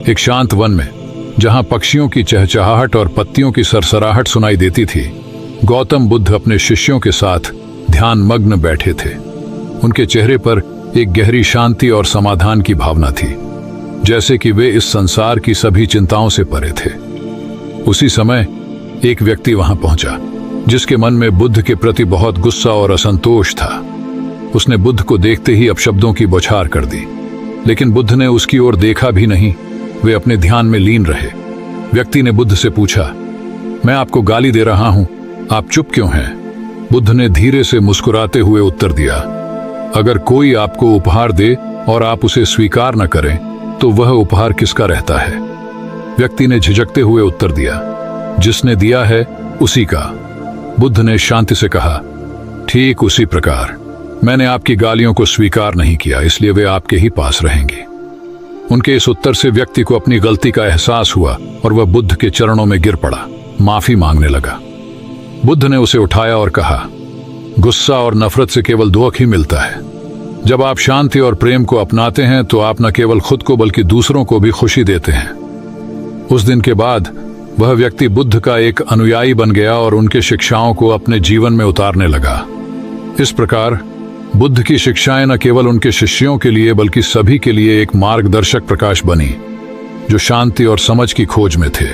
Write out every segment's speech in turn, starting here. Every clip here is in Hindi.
एक शांत वन में, जहां पक्षियों की चहचहाहट और पत्तियों की सरसराहट सुनाई देती थी, गौतम बुद्ध अपने शिष्यों के साथ ध्यान मग्न बैठे थे। उनके चेहरे पर एक गहरी शांति और समाधान की भावना थी, जैसे कि वे इस संसार की सभी चिंताओं से परे थे। उसी समय एक व्यक्ति वहां पहुंचा, जिसके मन में बुद्ध के प्रति बहुत गुस्सा और असंतोष था। उसने बुद्ध को देखते ही अपशब्दों की बौछार कर दी, लेकिन बुद्ध ने उसकी ओर देखा भी नहीं। वे अपने ध्यान में लीन रहे। व्यक्ति ने बुद्ध से पूछा, मैं आपको गाली दे रहा हूं, आप चुप क्यों हैं? बुद्ध ने धीरे से मुस्कुराते हुए उत्तर दिया, अगर कोई आपको उपहार दे और आप उसे स्वीकार न करें तो वह उपहार किसका रहता है? व्यक्ति ने झिझकते हुए उत्तर दिया, जिसने दिया है उसी का। बुद्ध ने शांति से कहा, ठीक उसी प्रकार मैंने आपकी गालियों को स्वीकार नहीं किया, इसलिए वे आपके ही पास रहेंगे। उनके इस उत्तर से व्यक्ति को अपनी गलती का एहसास हुआ और वह बुद्ध के चरणों में गिर पड़ा, माफी मांगने लगा। बुद्ध ने उसे उठाया और कहा, गुस्सा और नफरत से केवल दुख ही मिलता है। जब आप शांति और प्रेम को अपनाते हैं तो आप न केवल खुद को बल्कि दूसरों को भी खुशी देते हैं। उस दिन के बाद वह व्यक्ति बुद्ध का एक अनुयायी बन गया और उनके शिक्षाओं को अपने जीवन में उतारने लगा। इस प्रकार बुद्ध की शिक्षाएं न केवल उनके शिष्यों के लिए बल्कि सभी के लिए एक मार्गदर्शक प्रकाश बनी, जो शांति और समझ की खोज में थे।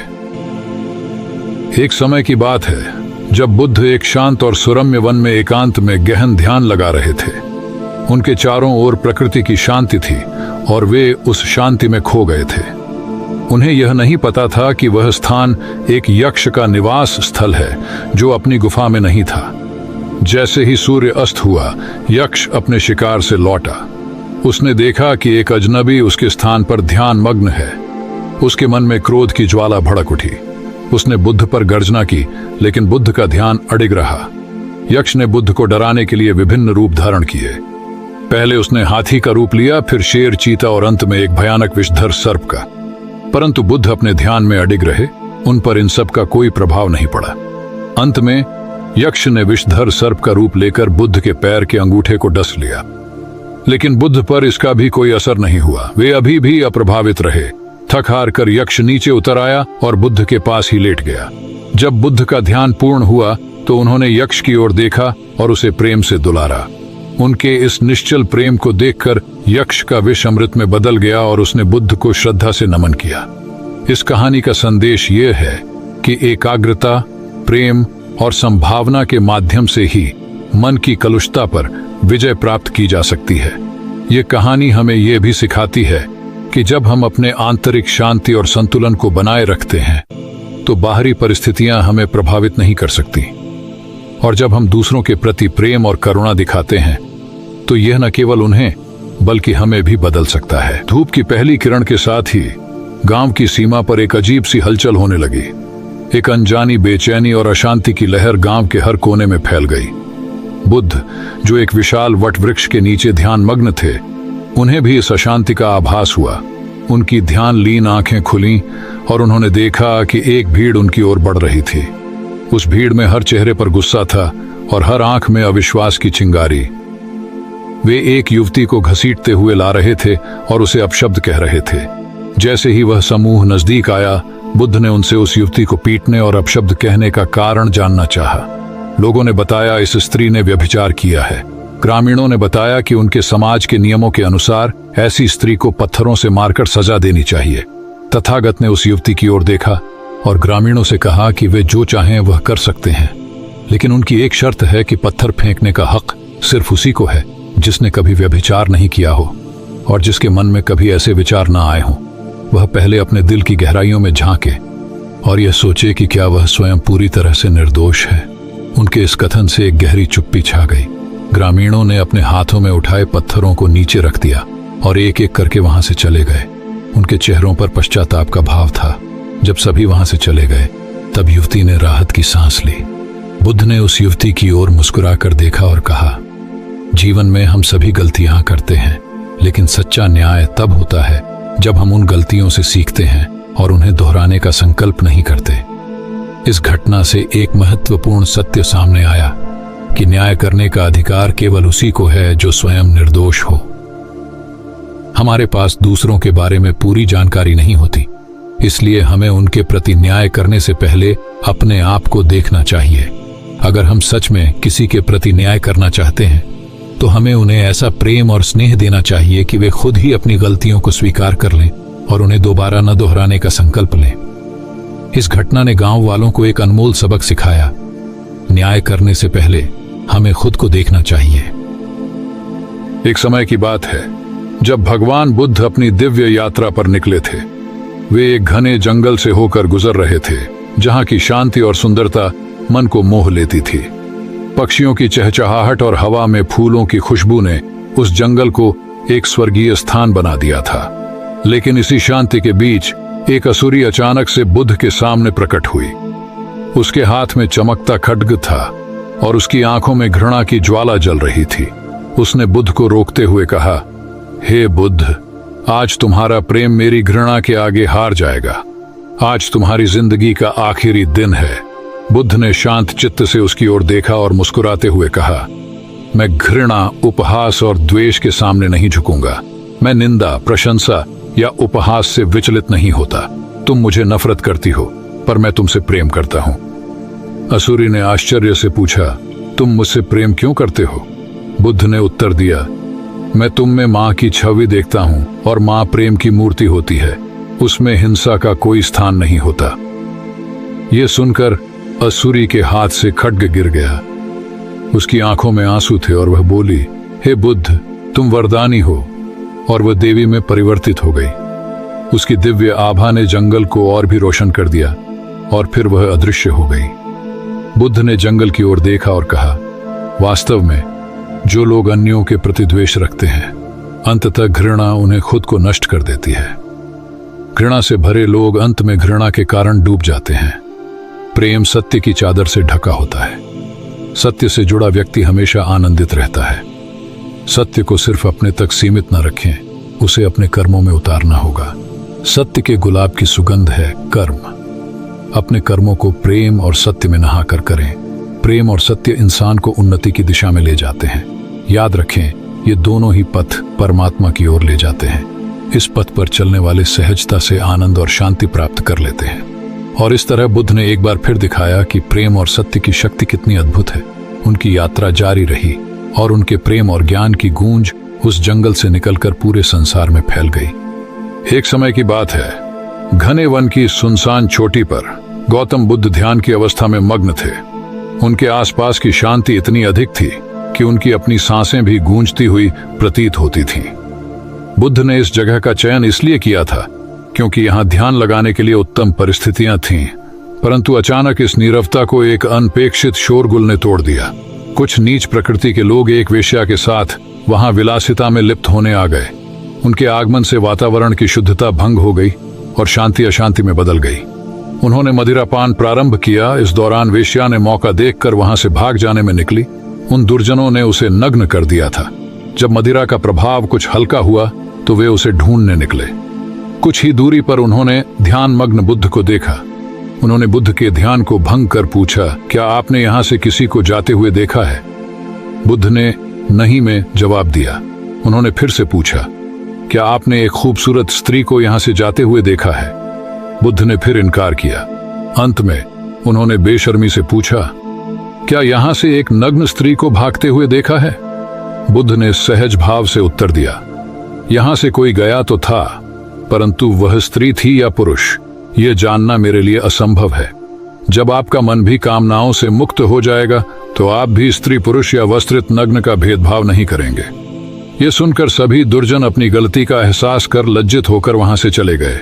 एक समय की बात है जब बुद्ध एक शांत और सुरम्य वन में एकांत में गहन ध्यान लगा रहे थे। उनके चारों ओर प्रकृति की शांति थी और वे उस शांति में खो गए थे। उन्हें यह नहीं पता था कि वह स्थान एक यक्ष का निवास स्थल है, जो अपनी गुफा में नहीं था। जैसे ही सूर्य अस्त हुआ, यक्ष अपने शिकार से लौटा। उसने देखा कि एक अजनबी उसके स्थान पर ध्यान मग्न है। उसके मन में क्रोध की ज्वाला भड़क उठी। उसने बुद्ध पर गर्जना की, लेकिन बुद्ध का ध्यान अडिग रहा। यक्ष ने बुद्ध को डराने के लिए विभिन्न रूप धारण किए। पहले उसने हाथी का रूप लिया, फिर शेर, चीता और अंत में एक भयानक विषधर सर्प का। परंतु बुद्ध अपने ध्यान में अडिग रहे। उन पर इन सब का कोई प्रभाव नहीं पड़ा। अंत में यक्ष ने विषधर सर्प का रूप लेकर बुद्ध के पैर के अंगूठे को डस लिया, लेकिन बुद्ध पर इसका भी कोई असर नहीं हुआ। वे अभी भी अप्रभावित रहे। थक हार कर यक्ष नीचे उतर आया और बुद्ध के पास ही लेट गया। जब बुद्ध का ध्यान पूर्ण हुआ तो उन्होंने यक्ष की ओर देखा और उसे प्रेम से दुलारा। उनके इस निश्चल प्रेम को देखकर यक्ष का विष अमृत में बदल गया और उसने बुद्ध को श्रद्धा से नमन किया। इस कहानी का संदेश ये है कि एकाग्रता, प्रेम और संभावना के माध्यम से ही मन की कलुषता पर विजय प्राप्त की जा सकती है। ये कहानी हमें यह भी सिखाती है कि जब हम अपने आंतरिक शांति और संतुलन को बनाए रखते हैं तो बाहरी परिस्थितियां हमें प्रभावित नहीं कर सकती। और जब हम दूसरों के प्रति प्रेम और करुणा दिखाते हैं तो यह न केवल उन्हें बल्कि हमें भी बदल सकता है। धूप की पहली किरण के साथ ही गांव की सीमा पर एक अजीब सी हलचल होने लगी। एक अनजानी बेचैनी और अशांति की लहर गांव के हर कोने में फैल गई। बुद्ध, जो एक विशाल वट वृक्ष के नीचे ध्यान मग्न थे, उन्हें भी इस अशांति का आभास हुआ। उनकी ध्यान लीन आंखें खुलीं और उन्होंने देखा कि एक भीड़ उनकी ओर बढ़ रही थी। उस भीड़ में हर चेहरे पर गुस्सा था और हर आंख में अविश्वास की चिंगारी। वे एक युवती को घसीटते हुए ला रहे थे और उसे अपशब्द कह रहे थे। जैसे ही वह समूह नजदीक आया, बुद्ध ने उनसे उस युवती को पीटने और अपशब्द कहने का कारण जानना चाहा। लोगों ने बताया इस स्त्री ने व्यभिचार किया है। ग्रामीणों ने बताया कि उनके समाज के नियमों के अनुसार ऐसी स्त्री को पत्थरों से मारकर सजा देनी चाहिए। तथागत ने उस युवती की ओर देखा और ग्रामीणों से कहा कि वे जो चाहें वह कर सकते हैं, लेकिन उनकी एक शर्त है कि पत्थर फेंकने का हक सिर्फ उसी को है जिसने कभी व्यभिचार नहीं किया हो और जिसके मन में कभी ऐसे विचार ना आए हों। वह पहले अपने दिल की गहराइयों में झांके और यह सोचे कि क्या वह स्वयं पूरी तरह से निर्दोष है। उनके इस कथन से एक गहरी चुप्पी छा गई। ग्रामीणों ने अपने हाथों में उठाए पत्थरों को नीचे रख दिया और एक एक करके वहां से चले गए। उनके चेहरों पर पश्चाताप का भाव था। जब सभी वहां से चले गए तब युवती ने राहत की सांस ली। बुद्ध ने उस युवती की ओर मुस्कुराकर देखा और कहा, जीवन में हम सभी गलतियां करते हैं, लेकिन सच्चा न्याय तब होता है जब हम उन गलतियों से सीखते हैं और उन्हें दोहराने का संकल्प नहीं करते। इस घटना से एक महत्वपूर्ण सत्य सामने आया कि न्याय करने का अधिकार केवल उसी को है जो स्वयं निर्दोष हो। हमारे पास दूसरों के बारे में पूरी जानकारी नहीं होती, इसलिए हमें उनके प्रति न्याय करने से पहले अपने आप को देखना चाहिए। अगर हम सच में किसी के प्रति न्याय करना चाहते हैं तो हमें उन्हें ऐसा प्रेम और स्नेह देना चाहिए कि वे खुद ही अपनी गलतियों को स्वीकार कर लें और उन्हें दोबारा न दोहराने का संकल्प लें। इस घटना ने गांव वालों को एक अनमोल सबक सिखाया। न्याय करने से पहले हमें खुद को देखना चाहिए। एक समय की बात है जब भगवान बुद्ध अपनी दिव्य यात्रा पर निकले थे। वे एक घने जंगल से होकर गुजर रहे थे, जहां की शांति और सुंदरता मन को मोह लेती थी। पक्षियों की चहचहाहट और हवा में फूलों की खुशबू ने उस जंगल को एक स्वर्गीय स्थान बना दिया था। लेकिन इसी शांति के बीच एक असुरी अचानक से बुद्ध के सामने प्रकट हुई। उसके हाथ में चमकता खड्ग था और उसकी आंखों में घृणा की ज्वाला जल रही थी। उसने बुद्ध को रोकते हुए कहा, हे बुद्ध, आज तुम्हारा प्रेम मेरी घृणा के आगे हार जाएगा। आज तुम्हारी जिंदगी का आखिरी दिन है। बुद्ध ने शांत चित्त से उसकी ओर देखा और मुस्कुराते हुए कहा, मैं घृणा, उपहास और द्वेष के सामने नहीं झुकूंगा। मैं निंदा, प्रशंसा या उपहास से विचलित नहीं होता। तुम मुझे नफरत करती हो, पर मैं तुमसे प्रेम करता हूं। असुरी ने आश्चर्य से पूछा, तुम मुझसे प्रेम क्यों करते हो? बुद्ध ने उत्तर दिया, मैं तुम में मां की छवि देखता हूं और मां प्रेम की मूर्ति होती है। उसमें हिंसा का कोई स्थान नहीं होता। यह सुनकर असुरी के हाथ से खड्ग गिर गया। उसकी आंखों में आंसू थे और वह बोली, हे बुद्ध, तुम वरदानी हो। और वह देवी में परिवर्तित हो गई। उसकी दिव्य आभा ने जंगल को और भी रोशन कर दिया और फिर वह अदृश्य हो गई। बुद्ध ने जंगल की ओर देखा और कहा, वास्तव में जो लोग अन्यों के प्रति द्वेष रखते हैं, अंततः घृणा उन्हें खुद को नष्ट कर देती है। घृणा से भरे लोग अंत में घृणा के कारण डूब जाते हैं। प्रेम सत्य की चादर से ढका होता है। सत्य से जुड़ा व्यक्ति हमेशा आनंदित रहता है। सत्य को सिर्फ अपने तक सीमित न रखें, उसे अपने कर्मों में उतारना होगा। सत्य के गुलाब की सुगंध है कर्म। अपने कर्मों को प्रेम और सत्य में नहाकर करें। प्रेम और सत्य इंसान को उन्नति की दिशा में ले जाते हैं। याद रखें, ये दोनों ही पथ परमात्मा की ओर ले जाते हैं। इस पथ पर चलने वाले सहजता से आनंद और शांति प्राप्त कर लेते हैं। और इस तरह बुद्ध ने एक बार फिर दिखाया कि प्रेम और सत्य की शक्ति कितनी अद्भुत है। उनकी यात्रा जारी रही और उनके प्रेम और ज्ञान की गूंज उस जंगल से निकलकर पूरे संसार में फैल गई। एक समय की बात है, घने वन की सुनसान चोटी पर गौतम बुद्ध ध्यान की अवस्था में मग्न थे। उनके आसपास की शांति इतनी अधिक थी कि उनकी अपनी सांसें भी गूंजती हुई प्रतीत होती थीं। बुद्ध ने इस जगह का चयन इसलिए किया था क्योंकि यहां ध्यान लगाने के लिए उत्तम परिस्थितियां थीं। परंतु अचानक इस नीरवता को एक अनपेक्षित शोरगुल ने तोड़ दिया। कुछ नीच प्रकृति के लोग एक वेश्या के साथ वहां विलासिता में लिप्त होने आ गए। उनके आगमन से वातावरण की शुद्धता भंग हो गई और शांति अशांति में बदल गई। उन्होंने मदिरापान प्रारंभ किया। इस दौरान वेश्या ने मौका देखकर वहां से भाग जाने में निकली। उन दुर्जनों ने उसे नग्न कर दिया था। जब मदिरा का प्रभाव कुछ हल्का हुआ तो वे उसे ढूंढने निकले। कुछ ही दूरी पर उन्होंने ध्यान मग्न बुद्ध को देखा। उन्होंने बुद्ध के ध्यान को भंग कर पूछा, क्या आपने यहां से किसी को जाते हुए देखा है? बुद्ध ने नहीं में जवाब दिया। उन्होंने फिर से पूछा, क्या आपने एक खूबसूरत स्त्री को यहां से जाते हुए देखा है? बुद्ध ने फिर इनकार किया। अंत में उन्होंने बेशर्मी से पूछा, क्या यहां से एक नग्न स्त्री को भागते हुए देखा है? बुद्ध ने सहज भाव से उत्तर दिया, यहां से कोई गया तो था, परंतु वह स्त्री थी या पुरुष, यह जानना मेरे लिए असंभव है। जब आपका मन भी कामनाओं से मुक्त हो जाएगा तो आप भी स्त्री पुरुष या वस्त्रित नग्न का भेदभाव नहीं करेंगे। यह सुनकर सभी दुर्जन अपनी गलती का एहसास कर लज्जित होकर वहां से चले गए।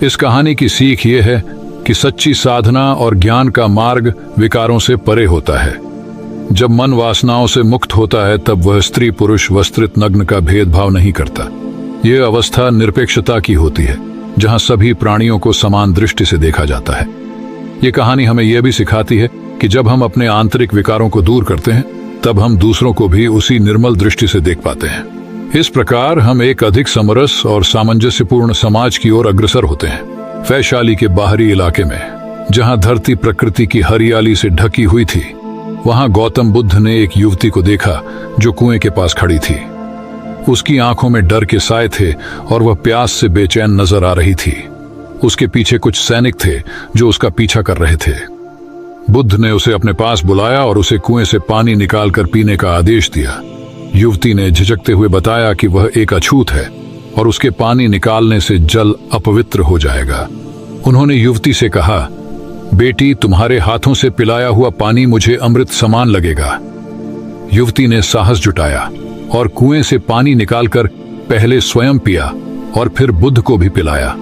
इस कहानी की सीख यह है कि सच्ची साधना और ज्ञान का मार्ग विकारों से परे होता है। जब मन वासनाओं से मुक्त होता है तब वह स्त्री पुरुष वस्त्रित नग्न का भेदभाव नहीं करता। यह अवस्था निरपेक्षता की होती है, जहां सभी प्राणियों को समान दृष्टि से देखा जाता है। ये कहानी हमें यह भी सिखाती है कि जब हम अपने आंतरिक विकारों को दूर करते हैं तब हम दूसरों को भी उसी निर्मल दृष्टि से देख पाते हैं। इस प्रकार हम एक अधिक समरस और सामंजस्यपूर्ण समाज की ओर अग्रसर होते हैं। वैशाली के बाहरी इलाके में, जहां धरती प्रकृति की हरियाली से ढकी हुई थी, वहां गौतम बुद्ध ने एक युवती को देखा जो कुएं के पास खड़ी थी। उसकी आंखों में डर के साए थे और वह प्यास से बेचैन नजर आ रही थी। उसके पीछे कुछ सैनिक थे जो उसका पीछा कर रहे थे। बुद्ध ने उसे अपने पास बुलाया और उसे कुएं से पानी निकालकर पीने का आदेश दिया। युवती ने झिझकते हुए बताया कि वह एक अछूत है और उसके पानी निकालने से जल अपवित्र हो जाएगा। उन्होंने युवती से कहा, बेटी, तुम्हारे हाथों से पिलाया हुआ पानी मुझे अमृत समान लगेगा। युवती ने साहस जुटाया और कुएं से पानी निकालकर पहले स्वयं पिया और फिर बुद्ध को भी पिलाया।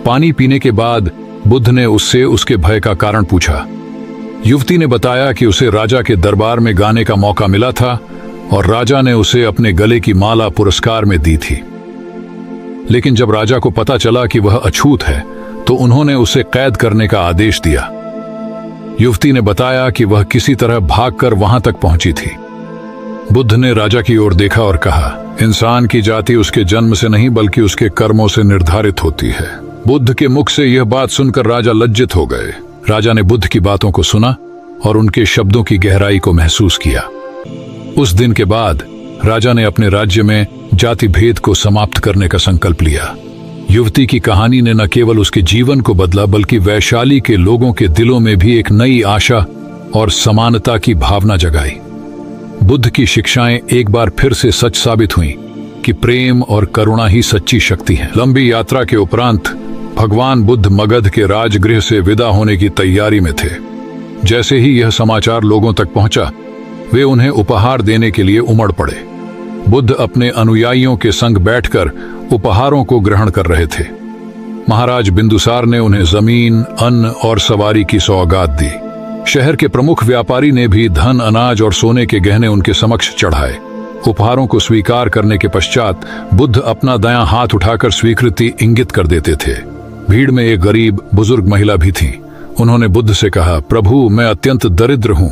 पानी पीने के बाद बुद्ध ने उससे उसके भय का कारण पूछा। युवती ने बताया कि उसे राजा के दरबार में गाने का मौका मिला था और राजा ने उसे अपने गले की माला पुरस्कार में दी थी। लेकिन जब राजा को पता चला कि वह अछूत है तो उन्होंने उसे कैद करने का आदेश दिया। युवती ने बताया कि वह किसी तरह भागकर वहां तक पहुंची थी। बुद्ध ने राजा की ओर देखा और कहा, इंसान की जाति उसके जन्म से नहीं बल्कि उसके कर्मों से निर्धारित होती है। बुद्ध के मुख से यह बात सुनकर राजा लज्जित हो गए। राजा ने बुद्ध की बातों को सुना और उनके शब्दों की गहराई को महसूस किया। उस दिन के बाद राजा ने अपने राज्य में जाति भेद को समाप्त करने का संकल्प लिया। युवती की कहानी ने न केवल उसके जीवन को बदला बल्कि वैशाली के लोगों के दिलों में भी एक नई आशा और समानता की भावना जगाई। बुद्ध की शिक्षाएं एक बार फिर से सच साबित हुईं कि प्रेम और करुणा ही सच्ची शक्ति है। लंबी यात्रा के उपरांत भगवान बुद्ध मगध के राजगृह से विदा होने की तैयारी में थे। जैसे ही यह समाचार लोगों तक पहुंचा, वे उन्हें उपहार देने के लिए उमड़ पड़े। बुद्ध अपने अनुयायियों के संग बैठकर उपहारों को ग्रहण कर रहे थे। महाराज बिंदुसार ने उन्हें जमीन, अन्न और सवारी की सौगात दी। शहर के प्रमुख व्यापारी ने भी धन, अनाज और सोने के गहने उनके समक्ष चढ़ाए। उपहारों को स्वीकार करने के पश्चात बुद्ध अपना दायां हाथ उठाकर स्वीकृति इंगित कर देते थे। भीड़ में एक गरीब बुजुर्ग महिला भी थी। उन्होंने बुद्ध से कहा, प्रभु, मैं अत्यंत दरिद्र हूं।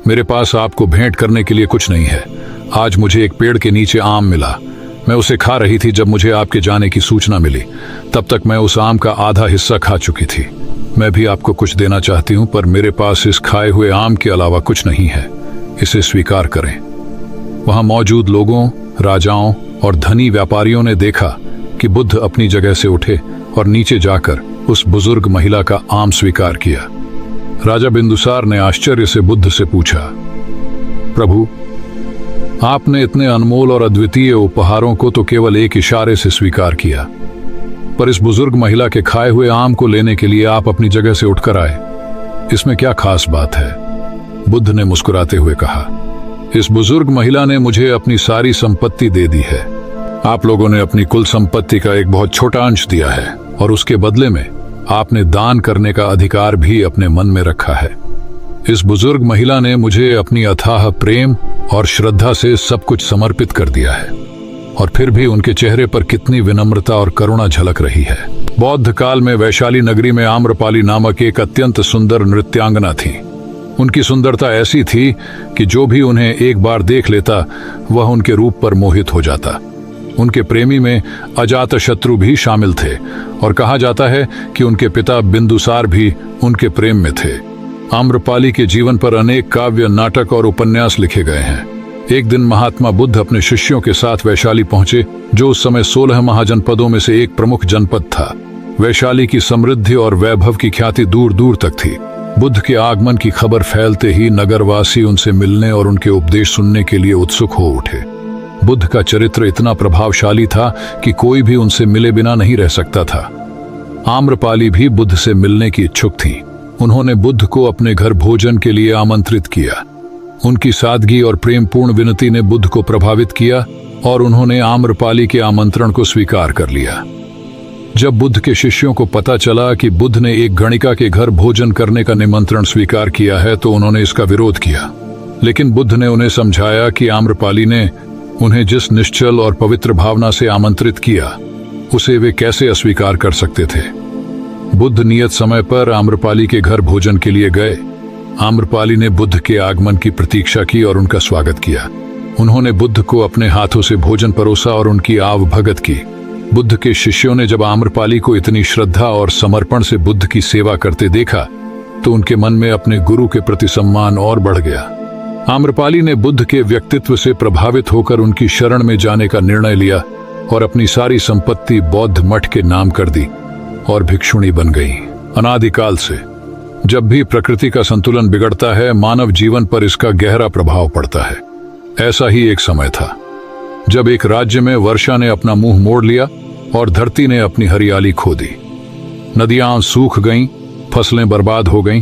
मेरे पास आपको भेंट करने के लिए कुछ नहीं है। आज मुझे एक पेड़ के नीचे आम मिला। मैं उसे खा रही थी जब मुझे आपके जाने की सूचना मिली। तब तक मैं उस आम का आधा हिस्सा खा चुकी थी। मैं भी आपको कुछ देना चाहती हूँ, पर मेरे पास इस खाए हुए आम के अलावा कुछ नहीं है। इसे स्वीकार करें। वहां मौजूद लोगों, राजाओं और धनी व्यापारियों ने देखा कि बुद्ध अपनी जगह से उठे और नीचे जाकर उस बुजुर्ग महिला का आम स्वीकार किया। राजा बिंदुसार ने आश्चर्य से बुद्ध से पूछा, प्रभु, आपने इतने अनमोल और अद्वितीय उपहारों को तो केवल एक इशारे से स्वीकार किया, पर इस बुजुर्ग महिला के खाए हुए आम को लेने के लिए आप अपनी जगह से उठकर आए। इसमें क्या खास बात है? बुद्ध ने मुस्कुराते हुए कहा, इस बुजुर्ग महिला ने मुझे अपनी सारी संपत्ति दे दी है। आप लोगों ने अपनी कुल संपत्ति का एक बहुत छोटा अंश दिया है और उसके बदले में आपने दान करने का अधिकार भी अपने मन में रखा है। इस बुजुर्ग महिला ने मुझे अपनी अथाह प्रेम और श्रद्धा से सब कुछ समर्पित कर दिया है, और फिर भी उनके चेहरे पर कितनी विनम्रता और करुणा झलक रही है। बौद्ध काल में वैशाली नगरी में आम्रपाली नामक एक अत्यंत सुंदर नृत्यांगना थी। उनकी सुंदरता ऐसी थी कि जो भी उन्हें एक बार देख लेता वह उनके रूप पर मोहित हो जाता। उनके प्रेमी में अजातशत्रु भी शामिल थे और कहा जाता है कि उनके पिता बिंदुसार भी उनके प्रेम में थे। आम्रपाली के जीवन पर अनेक काव्य, नाटक और उपन्यास लिखे गए हैं। एक दिन महात्मा बुद्ध अपने शिष्यों के साथ वैशाली पहुंचे, जो उस समय 16 महाजनपदों में से एक प्रमुख जनपद था। वैशाली की समृद्धि और वैभव की ख्याति दूर दूर तक थी। बुद्ध के आगमन की खबर फैलते ही नगरवासी उनसे मिलने और उनके उपदेश सुनने के लिए उत्सुक हो उठे। बुद्ध का चरित्र इतना प्रभावशाली था कि कोई भी उनसे मिले बिना नहीं रह सकता था। आम्रपाली भी बुद्ध से मिलने की इच्छुक थी। उन्होंने बुद्ध को अपने घर भोजन के लिए आमंत्रित किया। उनकी सादगी और प्रेमपूर्ण विनती ने बुद्ध को प्रभावित किया और उन्होंने आम्रपाली के आमंत्रण को स्वीकार कर लिया। जब बुद्ध के शिष्यों को पता चला कि बुद्ध ने एक गणिका के घर भोजन करने का निमंत्रण स्वीकार किया है तो उन्होंने इसका विरोध किया। लेकिन बुद्ध ने उन्हें समझाया कि आम्रपाली ने उन्हें जिस निश्चल और पवित्र भावना से आमंत्रित किया उसे वे कैसे अस्वीकार कर सकते थे। बुद्ध नियत समय पर आम्रपाली के घर भोजन के लिए गए। आम्रपाली ने बुद्ध के आगमन की प्रतीक्षा की और उनका स्वागत किया। उन्होंने बुद्ध को अपने हाथों से भोजन परोसा और उनकी आवभगत की। बुद्ध के शिष्यों ने जब आम्रपाली को इतनी श्रद्धा और समर्पण से बुद्ध की सेवा करते देखा तो उनके मन में अपने गुरु के प्रति सम्मान और बढ़ गया। आम्रपाली ने बुद्ध के व्यक्तित्व से प्रभावित होकर उनकी शरण में जाने का निर्णय लिया और अपनी सारी संपत्ति बौद्ध मठ के नाम कर दी और भिक्षुणी बन गई। अनादिकाल से जब भी प्रकृति का संतुलन बिगड़ता है, मानव जीवन पर इसका गहरा प्रभाव पड़ता है। ऐसा ही एक समय था जब एक राज्य में वर्षा ने अपना मुंह मोड़ लिया और धरती ने अपनी हरियाली खो दी। नदियां सूख गईं, फसलें बर्बाद हो गईं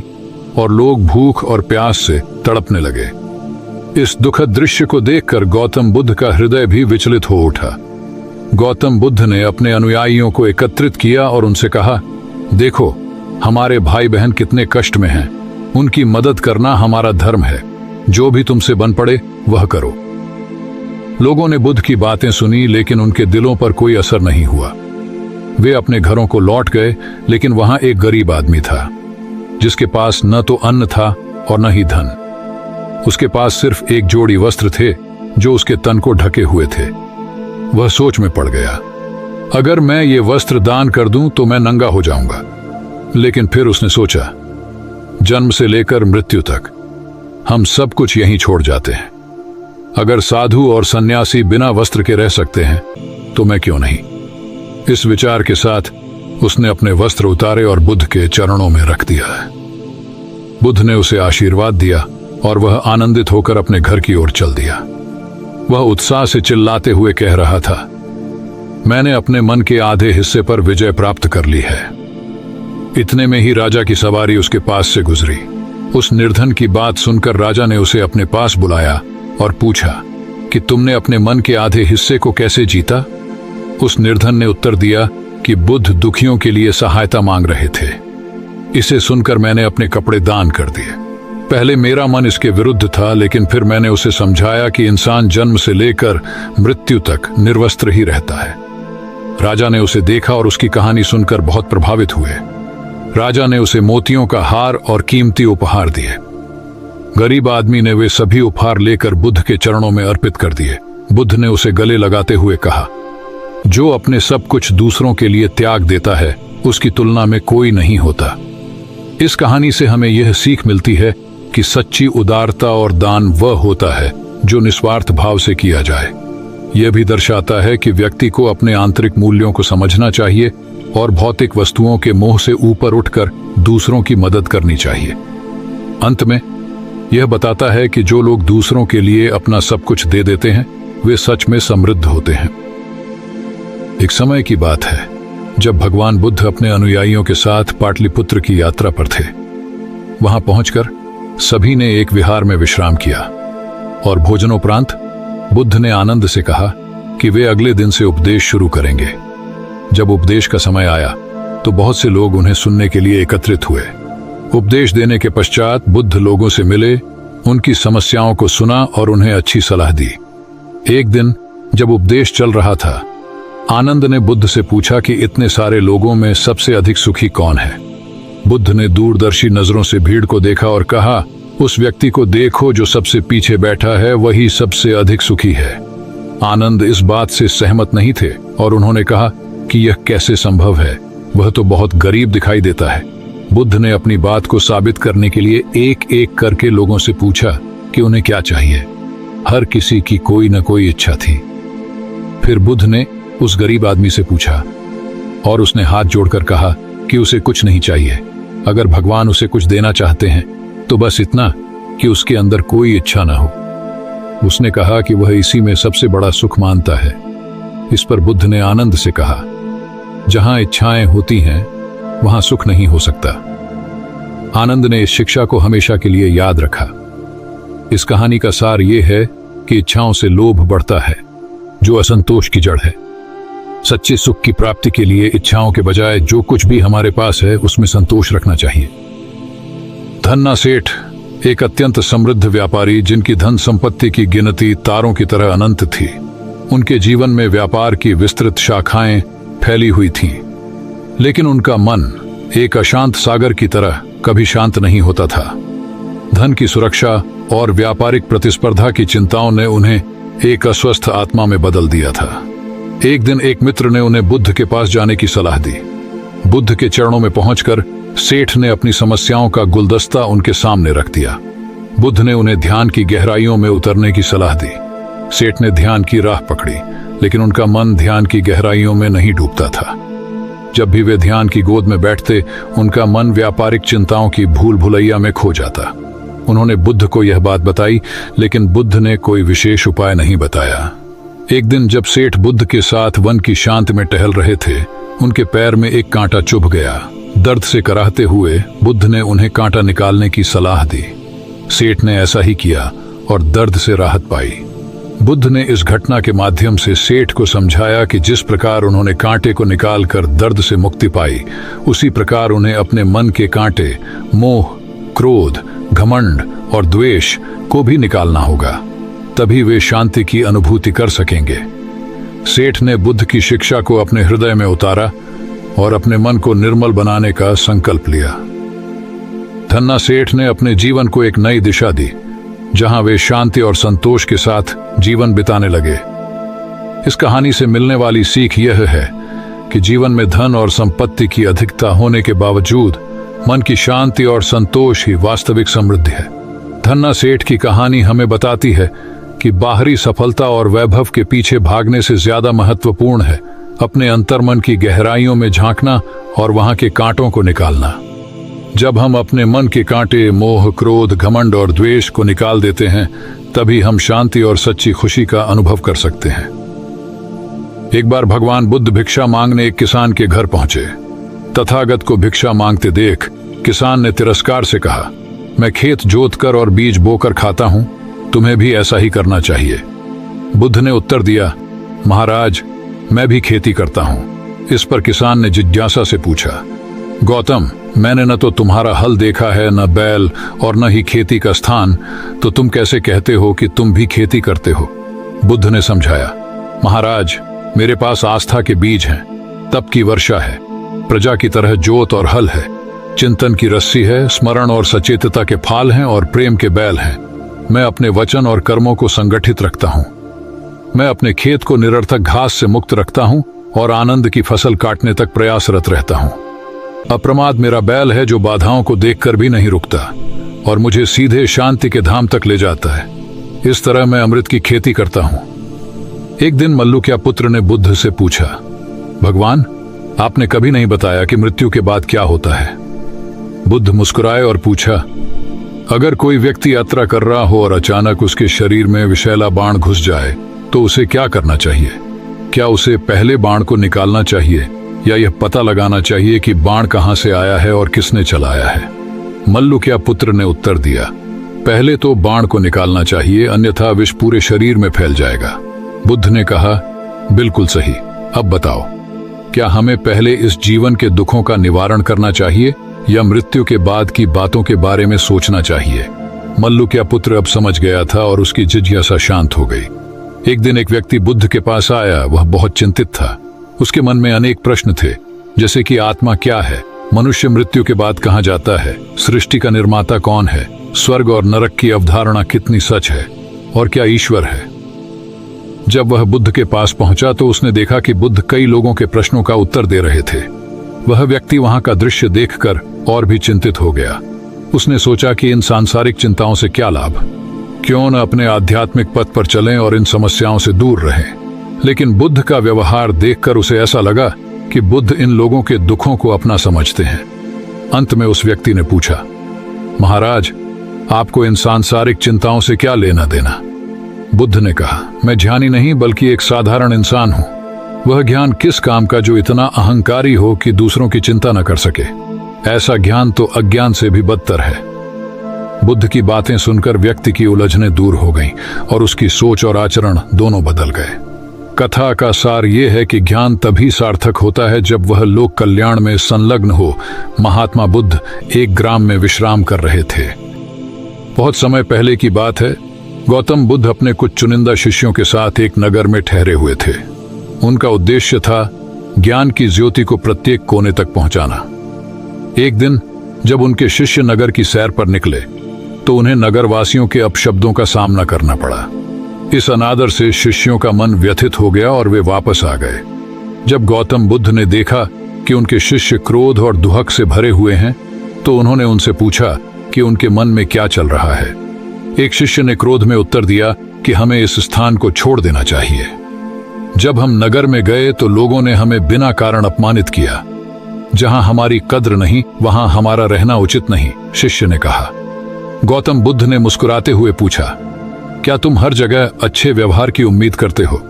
और लोग भूख और प्यास से तड़पने लगे। इस दुखद दृश्य को देखकर गौतम बुद्ध का हृदय भी विचलित हो उठा। गौतम बुद्ध ने अपने अनुयायियों को एकत्रित किया और उनसे कहा, देखो, हमारे भाई बहन कितने कष्ट में हैं, उनकी मदद करना हमारा धर्म है। जो भी तुमसे बन पड़े वह करो। लोगों ने बुद्ध की बातें सुनी, लेकिन उनके दिलों पर कोई असर नहीं हुआ। वे अपने घरों को लौट गए, लेकिन वहां एक गरीब आदमी था जिसके पास न तो अन्न था और न ही धन। उसके पास सिर्फ एक जोड़ी वस्त्र थे जो उसके तन को ढके हुए थे। वह सोच में पड़ गया, अगर मैं ये वस्त्र दान कर दूं तो मैं नंगा हो जाऊंगा। लेकिन फिर उसने सोचा, जन्म से लेकर मृत्यु तक हम सब कुछ यहीं छोड़ जाते हैं। अगर साधु और सन्यासी बिना वस्त्र के रह सकते हैं तो मैं क्यों नहीं। इस विचार के साथ उसने अपने वस्त्र उतारे और बुद्ध के चरणों में रख दिया। बुद्ध ने उसे आशीर्वाद दिया और वह आनंदित होकर अपने घर की ओर चल दिया। वह उत्साह से चिल्लाते हुए कह रहा था, मैंने अपने मन के आधे हिस्से पर विजय प्राप्त कर ली है। इतने में ही राजा की सवारी उसके पास से गुजरी। उस निर्धन की बात सुनकर राजा ने उसे अपने पास बुलाया और पूछा कि तुमने अपने मन के आधे हिस्से को कैसे जीता। उस निर्धन ने उत्तर दिया कि बुद्ध दुखियों के लिए सहायता मांग रहे थे। इसे सुनकर मैंने अपने कपड़े दान कर दिए। पहले मेरा मन इसके विरुद्ध था, लेकिन फिर मैंने उसे समझाया कि इंसान जन्म से लेकर मृत्यु तक निर्वस्त्र ही रहता है। राजा ने उसे देखा और उसकी कहानी सुनकर बहुत प्रभावित हुए। राजा ने उसे मोतियों का हार और कीमती उपहार दिए। गरीब आदमी ने वे सभी उपहार लेकर बुद्ध के चरणों में अर्पित कर दिए। बुद्ध ने उसे गले लगाते हुए कहा, जो अपने सब कुछ दूसरों के लिए त्याग देता है उसकी तुलना में कोई नहीं होता। इस कहानी से हमें यह सीख मिलती है कि सच्ची उदारता और दान वह होता है जो निस्वार्थ भाव से किया जाए। यह भी दर्शाता है कि व्यक्ति को अपने आंतरिक मूल्यों को समझना चाहिए और भौतिक वस्तुओं के मोह से ऊपर उठकर दूसरों की मदद करनी चाहिए। अंत में यह बताता है कि जो लोग दूसरों के लिए अपना सब कुछ दे देते हैं वे सच में समृद्ध होते हैं। एक समय की बात है जब भगवान बुद्ध अपने अनुयायियों के साथ पाटलिपुत्र की यात्रा पर थे। वहां पहुंचकर सभी ने एक विहार में विश्राम किया और भोजनोपरांत बुद्ध ने आनंद से कहा कि वे अगले दिन से उपदेश शुरू करेंगे। जब उपदेश का समय आया तो बहुत से लोग उन्हें सुनने के लिए एकत्रित हुए। उपदेश देने के पश्चात बुद्ध लोगों से मिले, उनकी समस्याओं को सुना और उन्हें अच्छी सलाह दी। एक दिन जब उपदेश चल रहा था, आनंद ने बुद्ध से पूछा कि इतने सारे लोगों में सबसे अधिक सुखी कौन है। बुद्ध ने दूरदर्शी नजरों से भीड़ को देखा और कहा, उस व्यक्ति को देखो जो सबसे पीछे बैठा है, वही सबसे अधिक सुखी है। आनंद इस बात से सहमत नहीं थे और उन्होंने कहा कि यह कैसे संभव है, वह तो बहुत गरीब दिखाई देता है। बुद्ध ने अपनी बात को साबित करने के लिए एक एक करके लोगों से पूछा कि उन्हें क्या चाहिए। हर किसी की कोई न कोई इच्छा थी। फिर बुद्ध ने उस गरीब आदमी से पूछा और उसने हाथ जोड़कर कहा कि उसे कुछ नहीं चाहिए। अगर भगवान उसे कुछ देना चाहते हैं तो बस इतना कि उसके अंदर कोई इच्छा ना हो। उसने कहा कि वह इसी में सबसे बड़ा सुख मानता है। इस पर बुद्ध ने आनंद से कहा, जहां इच्छाएं होती हैं वहां सुख नहीं हो सकता। आनंद ने इस शिक्षा को हमेशा के लिए याद रखा। इस कहानी का सार यह है कि इच्छाओं से लोभ बढ़ता है, जो असंतोष की जड़ है। सच्चे सुख की प्राप्ति के लिए इच्छाओं के बजाय जो कुछ भी हमारे पास है उसमें संतोष रखना चाहिए। धन्ना सेठ एक अत्यंत समृद्ध व्यापारी जिनकी धन संपत्ति की गिनती तारों की तरह अनंत थी। उनके जीवन में व्यापार की विस्तृत शाखाएं फैली हुई थीं, लेकिन उनका मन एक अशांत सागर की तरह कभी शांत नहीं होता था। धन की सुरक्षा और व्यापारिक प्रतिस्पर्धा की चिंताओं ने उन्हें एक अस्वस्थ आत्मा में बदल दिया था। एक दिन एक मित्र ने उन्हें बुद्ध के पास जाने की सलाह दी। बुद्ध के चरणों में पहुंचकर सेठ ने अपनी समस्याओं का गुलदस्ता उनके सामने रख दिया। बुद्ध ने उन्हें ध्यान की गहराइयों में उतरने की सलाह दी। सेठ ने ध्यान की राह पकड़ी, लेकिन उनका मन ध्यान की गहराइयों में नहीं डूबता था। जब भी वे ध्यान की गोद में बैठते, उनका मन व्यापारिक चिंताओं की भूल भुलैया में खो जाता। उन्होंने बुद्ध को यह बात बताई, लेकिन बुद्ध ने कोई विशेष उपाय नहीं बताया। एक दिन जब सेठ बुद्ध के साथ वन की शांति में टहल रहे थे, उनके पैर में एक कांटा चुभ गया। दर्द से कराहते हुए बुद्ध ने उन्हें कांटा निकालने की सलाह दी। सेठ ने ऐसा ही किया और दर्द से राहत पाई। बुद्ध ने इस घटना के माध्यम से सेठ को समझाया कि जिस प्रकार उन्होंने कांटे को निकालकर दर्द से मुक्ति पाई, उसी प्रकार उन्हें अपने मन के कांटे मोह, क्रोध, घमंड और द्वेष को भी निकालना होगा। तभी वे शांति की अनुभूति कर सकेंगे। सेठ ने बुद्ध की शिक्षा को अपने हृदय में उतारा और अपने मन को निर्मल बनाने का संकल्प लिया। धन्ना सेठ ने अपने जीवन को एक नई दिशा दी, जहां वे शांति और संतोष के साथ जीवन बिताने लगे। इस कहानी से मिलने वाली सीख यह है कि जीवन में धन और संपत्ति की अधिकता होने के बावजूद मन की शांति और संतोष ही वास्तविक समृद्धि है। धन्ना सेठ की कहानी हमें बताती है कि बाहरी सफलता और वैभव के पीछे भागने से ज्यादा महत्वपूर्ण है अपने अंतर्मन की गहराइयों में झांकना और वहां के कांटों को निकालना। जब हम अपने मन के कांटे मोह, क्रोध, घमंड और द्वेष को निकाल देते हैं, तभी हम शांति और सच्ची खुशी का अनुभव कर सकते हैं। एक बार भगवान बुद्ध भिक्षा मांगने एक किसान के घर पहुंचे। तथागत को भिक्षा मांगते देख किसान ने तिरस्कार से कहा, मैं खेत जोतकर और बीज बोकर खाता हूं, तुम्हें भी ऐसा ही करना चाहिए। बुद्ध ने उत्तर दिया, महाराज, मैं भी खेती करता हूं। इस पर किसान ने जिज्ञासा से पूछा, गौतम, मैंने न तो तुम्हारा हल देखा है, न बैल और न ही खेती का स्थान, तो तुम कैसे कहते हो कि तुम भी खेती करते हो? बुद्ध ने समझाया, महाराज, मेरे पास आस्था के बीज हैं, तप की वर्षा है, प्रजा की तरह जोत और हल है, चिंतन की रस्सी है, स्मरण और सचेतता के फाल हैं और प्रेम के बैल हैं। मैं अपने वचन और कर्मों को संगठित रखता हूं। मैं अपने खेत को निरर्थक घास से मुक्त रखता हूं और आनंद की फसल काटने तक प्रयासरत रहता हूं। अप्रमाद मेरा बैल है जो बाधाओं को देखकर भी नहीं रुकता और मुझे सीधे शांति के धाम तक ले जाता है। इस तरह मैं अमृत की खेती करता हूं। एक दिन मल्लुक्या पुत्र ने बुद्ध से पूछा, भगवान, आपने कभी नहीं बताया कि मृत्यु के बाद क्या होता है। बुद्ध मुस्कुराए और पूछा, अगर कोई व्यक्ति यात्रा कर रहा हो और अचानक उसके शरीर में विषैला बाण घुस जाए तो उसे क्या करना चाहिए? क्या उसे पहले बाण को निकालना चाहिए या यह पता लगाना चाहिए कि बाण कहां से आया है और किसने चलाया है? मल्लुक्या पुत्र ने उत्तर दिया, पहले तो बाण को निकालना चाहिए, अन्यथा विष पूरे शरीर में फैल जाएगा। बुद्ध ने कहा, बिल्कुल सही। अब बताओ, क्या हमें पहले इस जीवन के दुखों का निवारण करना चाहिए या मृत्यु के बाद की बातों के बारे में सोचना चाहिए? मल्लुक्या पुत्र अब समझ गया था और उसकी जिज्ञासा शांत हो गई। एक दिन एक व्यक्ति बुद्ध के पास आया। वह बहुत चिंतित था। उसके मन में अनेक प्रश्न थे, जैसे कि आत्मा क्या है, मनुष्य मृत्यु के बाद कहां जाता है, सृष्टि का निर्माता कौन है, स्वर्ग और नरक की अवधारणा कितनी सच है और क्या ईश्वर है। जब वह बुद्ध के पास पहुंचा तो उसने देखा कि बुद्ध कई लोगों के प्रश्नों का उत्तर दे रहे थे। वह व्यक्ति वहां का दृश्य देखकर और भी चिंतित हो गया। उसने सोचा कि इन सांसारिक चिंताओं से क्या लाभ, क्यों न अपने आध्यात्मिक पथ पर चलें और इन समस्याओं से दूर रहें। लेकिन बुद्ध का व्यवहार देखकर उसे ऐसा लगा कि बुद्ध इन लोगों के दुखों को अपना समझते हैं। अंत में उस व्यक्ति ने पूछा, महाराज, आपको इन सांसारिक चिंताओं से क्या लेना देना? बुद्ध ने कहा, मैं ज्ञानी नहीं बल्कि एक साधारण इंसान हूं। वह ज्ञान किस काम का जो इतना अहंकारी हो कि दूसरों की चिंता न कर सके? ऐसा ज्ञान तो अज्ञान से भी बदतर है। बुद्ध की बातें सुनकर व्यक्ति की उलझनें दूर हो गईं और उसकी सोच और आचरण दोनों बदल गए। कथा का सार यह है कि ज्ञान तभी सार्थक होता है जब वह लोक कल्याण में संलग्न हो। महात्मा बुद्ध एक ग्राम में विश्राम कर रहे थे। बहुत समय पहले की बात है। गौतम बुद्ध अपने कुछ चुनिंदा शिष्यों के साथ एक नगर में ठहरे हुए थे। उनका उद्देश्य था ज्ञान की ज्योति को प्रत्येक कोने तक पहुंचाना। एक दिन जब उनके शिष्य नगर की सैर पर निकले तो उन्हें नगरवासियों के अपशब्दों का सामना करना पड़ा। इस अनादर से शिष्यों का मन व्यथित हो गया और वे वापस आ गए। जब गौतम बुद्ध ने देखा कि उनके शिष्य क्रोध और दुहक से भरे हुए हैं तो उन्होंने उनसे पूछा कि उनके मन में क्या चल रहा है। एक शिष्य ने क्रोध में उत्तर दिया कि हमें इस स्थान को छोड़ देना चाहिए। जब हम नगर में गए तो लोगों ने हमें बिना कारण अपमानित किया। जहां हमारी कद्र नहीं वहां हमारा रहना उचित नहीं, शिष्य ने कहा। गौतम बुद्ध ने मुस्कुराते हुए पूछा, क्या तुम हर जगह अच्छे व्यवहार की उम्मीद करते हो?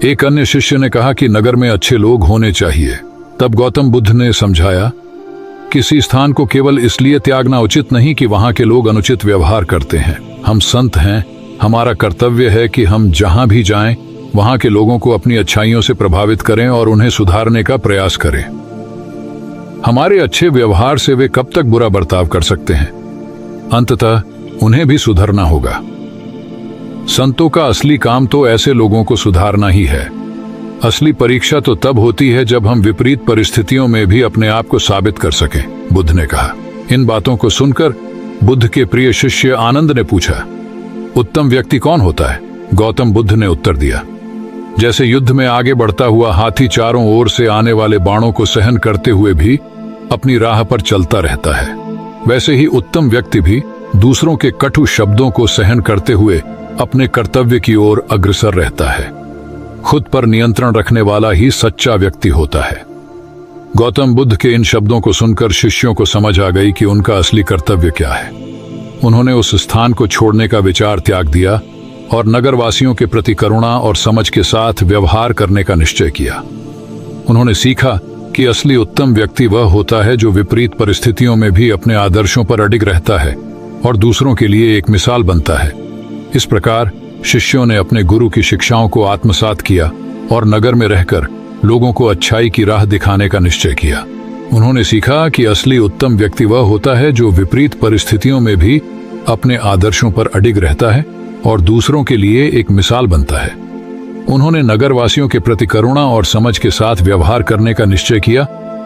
एक अन्य शिष्य ने कहा कि नगर में अच्छे लोग होने चाहिए। तब गौतम बुद्ध ने समझाया, किसी स्थान को केवल इसलिए त्यागना उचित नहीं कि वहां के लोग अनुचित व्यवहार करते हैं। हम संत हैं, हमारा कर्तव्य है कि हम जहां भी जाएं वहां के लोगों को अपनी अच्छाइयों से प्रभावित करें और उन्हें सुधारने का प्रयास करें। हमारे अच्छे व्यवहार से वे कब तक बुरा बर्ताव कर सकते हैं? अंततः उन्हें भी सुधरना होगा। संतों का असली काम तो ऐसे लोगों को सुधारना ही है। असली परीक्षा तो तब होती है जब हम विपरीत परिस्थितियों में भी अपने आप को साबित कर सकें, बुद्ध ने कहा। इन बातों को सुनकर बुद्ध के प्रिय शिष्य आनंद ने पूछा, उत्तम व्यक्ति कौन होता है? गौतम बुद्ध ने उत्तर दिया, जैसे युद्ध में आगे बढ़ता हुआ हाथी चारों ओर से आने वाले बाणों को सहन करते हुए भी अपनी राह पर चलता रहता है, वैसे ही उत्तम व्यक्ति भी दूसरों के कटु शब्दों को सहन करते हुए अपने कर्तव्य की ओर अग्रसर रहता है। खुद पर नियंत्रण रखने वाला ही सच्चा व्यक्ति होता है। गौतम बुद्ध के इन शब्दों को सुनकर शिष्यों को समझ आ गई कि उनका असली कर्तव्य क्या है। उन्होंने उस स्थान को छोड़ने का विचार त्याग दिया और नगरवासियों के प्रति करुणा और समझ के साथ व्यवहार करने का निश्चय किया। उन्होंने सीखा कि असली उत्तम व्यक्ति वह होता है जो विपरीत परिस्थितियों में भी अपने आदर्शों पर अडिग रहता है और दूसरों के लिए एक मिसाल बनता है। इस प्रकार शिष्यों ने अपने गुरु की शिक्षाओं को आत्मसात किया और नगर में रहकर लोगों को अच्छाई की राह दिखाने का निश्चय किया। उन्होंने सीखा कि असली उत्तम व्यक्ति वह होता है जो विपरीत परिस्थितियों में भी अपने आदर्शों पर अडिग रहता है और दूसरों के लिए एक मिसाल बनता है। उन्होंने नगरवासियों के प्रति करुणा और समझ के साथ व्यवहार करने का निश्चय किया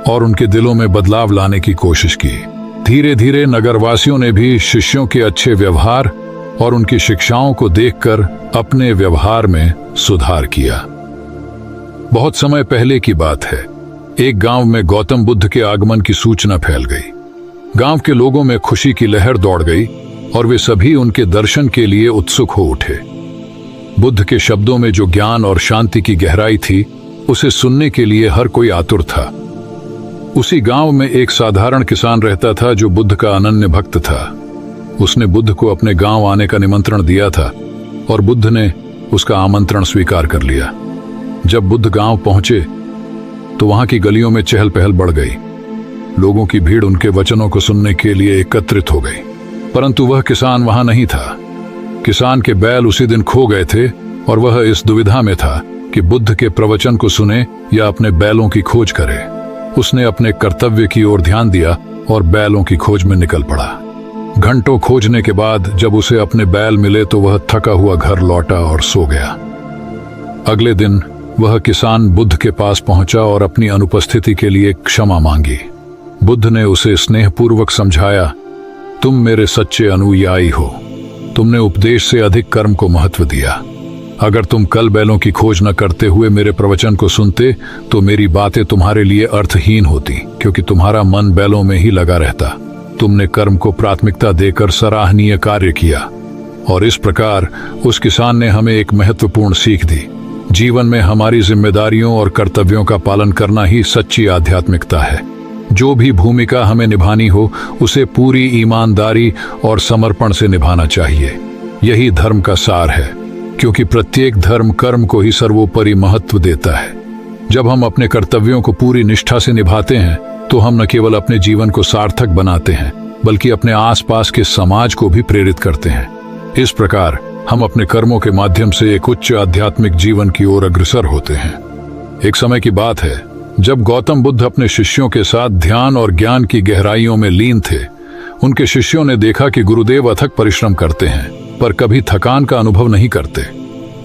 और उनके दिलों में बदलाव लाने की कोशिश की। धीरे धीरे नगरवासियों ने भी शिष्यों के अच्छे व्यवहार और उनकी शिक्षाओं को देखकर अपने व्यवहार में सुधार किया। बहुत समय पहले की बात है। एक गांव में गौतम बुद्ध के आगमन की सूचना फैल गई। गांव के लोगों में खुशी की लहर दौड़ गई और वे सभी उनके दर्शन के लिए उत्सुक हो उठे। बुद्ध के शब्दों में जो ज्ञान और शांति की गहराई थी, उसे सुनने के लिए हर कोई आतुर था। उसी गांव में एक साधारण किसान रहता था जो बुद्ध का अनन्य भक्त था। उसने बुद्ध को अपने गांव आने का निमंत्रण दिया था और बुद्ध ने उसका आमंत्रण स्वीकार कर लिया। जब बुद्ध गांव पहुंचे तो वहां की गलियों में चहल पहल बढ़ गई। लोगों की भीड़ उनके वचनों को सुनने के लिए एकत्रित हो गई, परंतु वह किसान वहां नहीं था। किसान के बैल उसी दिन खो गए थे और वह इस दुविधा में था कि बुद्ध के प्रवचन को सुने या अपने बैलों की खोज करे। उसने अपने कर्तव्य की ओर ध्यान दिया और बैलों की खोज में निकल पड़ा। घंटों खोजने के बाद जब उसे अपने बैल मिले तो वह थका हुआ घर लौटा और सो गया। अगले दिन वह किसान बुद्ध के पास पहुंचा और अपनी अनुपस्थिति के लिए क्षमा मांगी। बुद्ध ने उसे स्नेहपूर्वक समझाया, तुम मेरे सच्चे अनुयायी हो। तुमने उपदेश से अधिक कर्म को महत्व दिया। अगर तुम कल बैलों की खोज न करते हुए मेरे प्रवचन को सुनते तो मेरी बातें तुम्हारे लिए अर्थहीन होती, क्योंकि तुम्हारा मन बैलों में ही लगा रहता। तुमने कर्म को प्राथमिकता देकर सराहनीय कार्य किया। और इस प्रकार उस किसान ने हमें एक महत्वपूर्ण सीख दी। जीवन में हमारी जिम्मेदारियों और कर्तव्यों का पालन करना ही सच्ची आध्यात्मिकता है। जो भी भूमिका हमें निभानी हो उसे पूरी ईमानदारी और समर्पण से निभाना चाहिए। यही धर्म का सार है, क्योंकि प्रत्येक धर्म कर्म को ही सर्वोपरि महत्व देता है। जब हम अपने कर्तव्यों को पूरी निष्ठा से निभाते हैं तो हम न केवल अपने जीवन को सार्थक बनाते हैं, बल्कि अपने आसपास के समाज को भी प्रेरित करते हैं। इस प्रकार हम अपने कर्मों के माध्यम से एक उच्च आध्यात्मिक जीवन की ओर अग्रसर होते हैं। एक समय की बात है जब गौतम बुद्ध अपने शिष्यों के साथ ध्यान और ज्ञान की गहराइयों में लीन थे। उनके शिष्यों ने देखा कि गुरुदेव अथक परिश्रम करते हैं पर कभी थकान का अनुभव नहीं करते।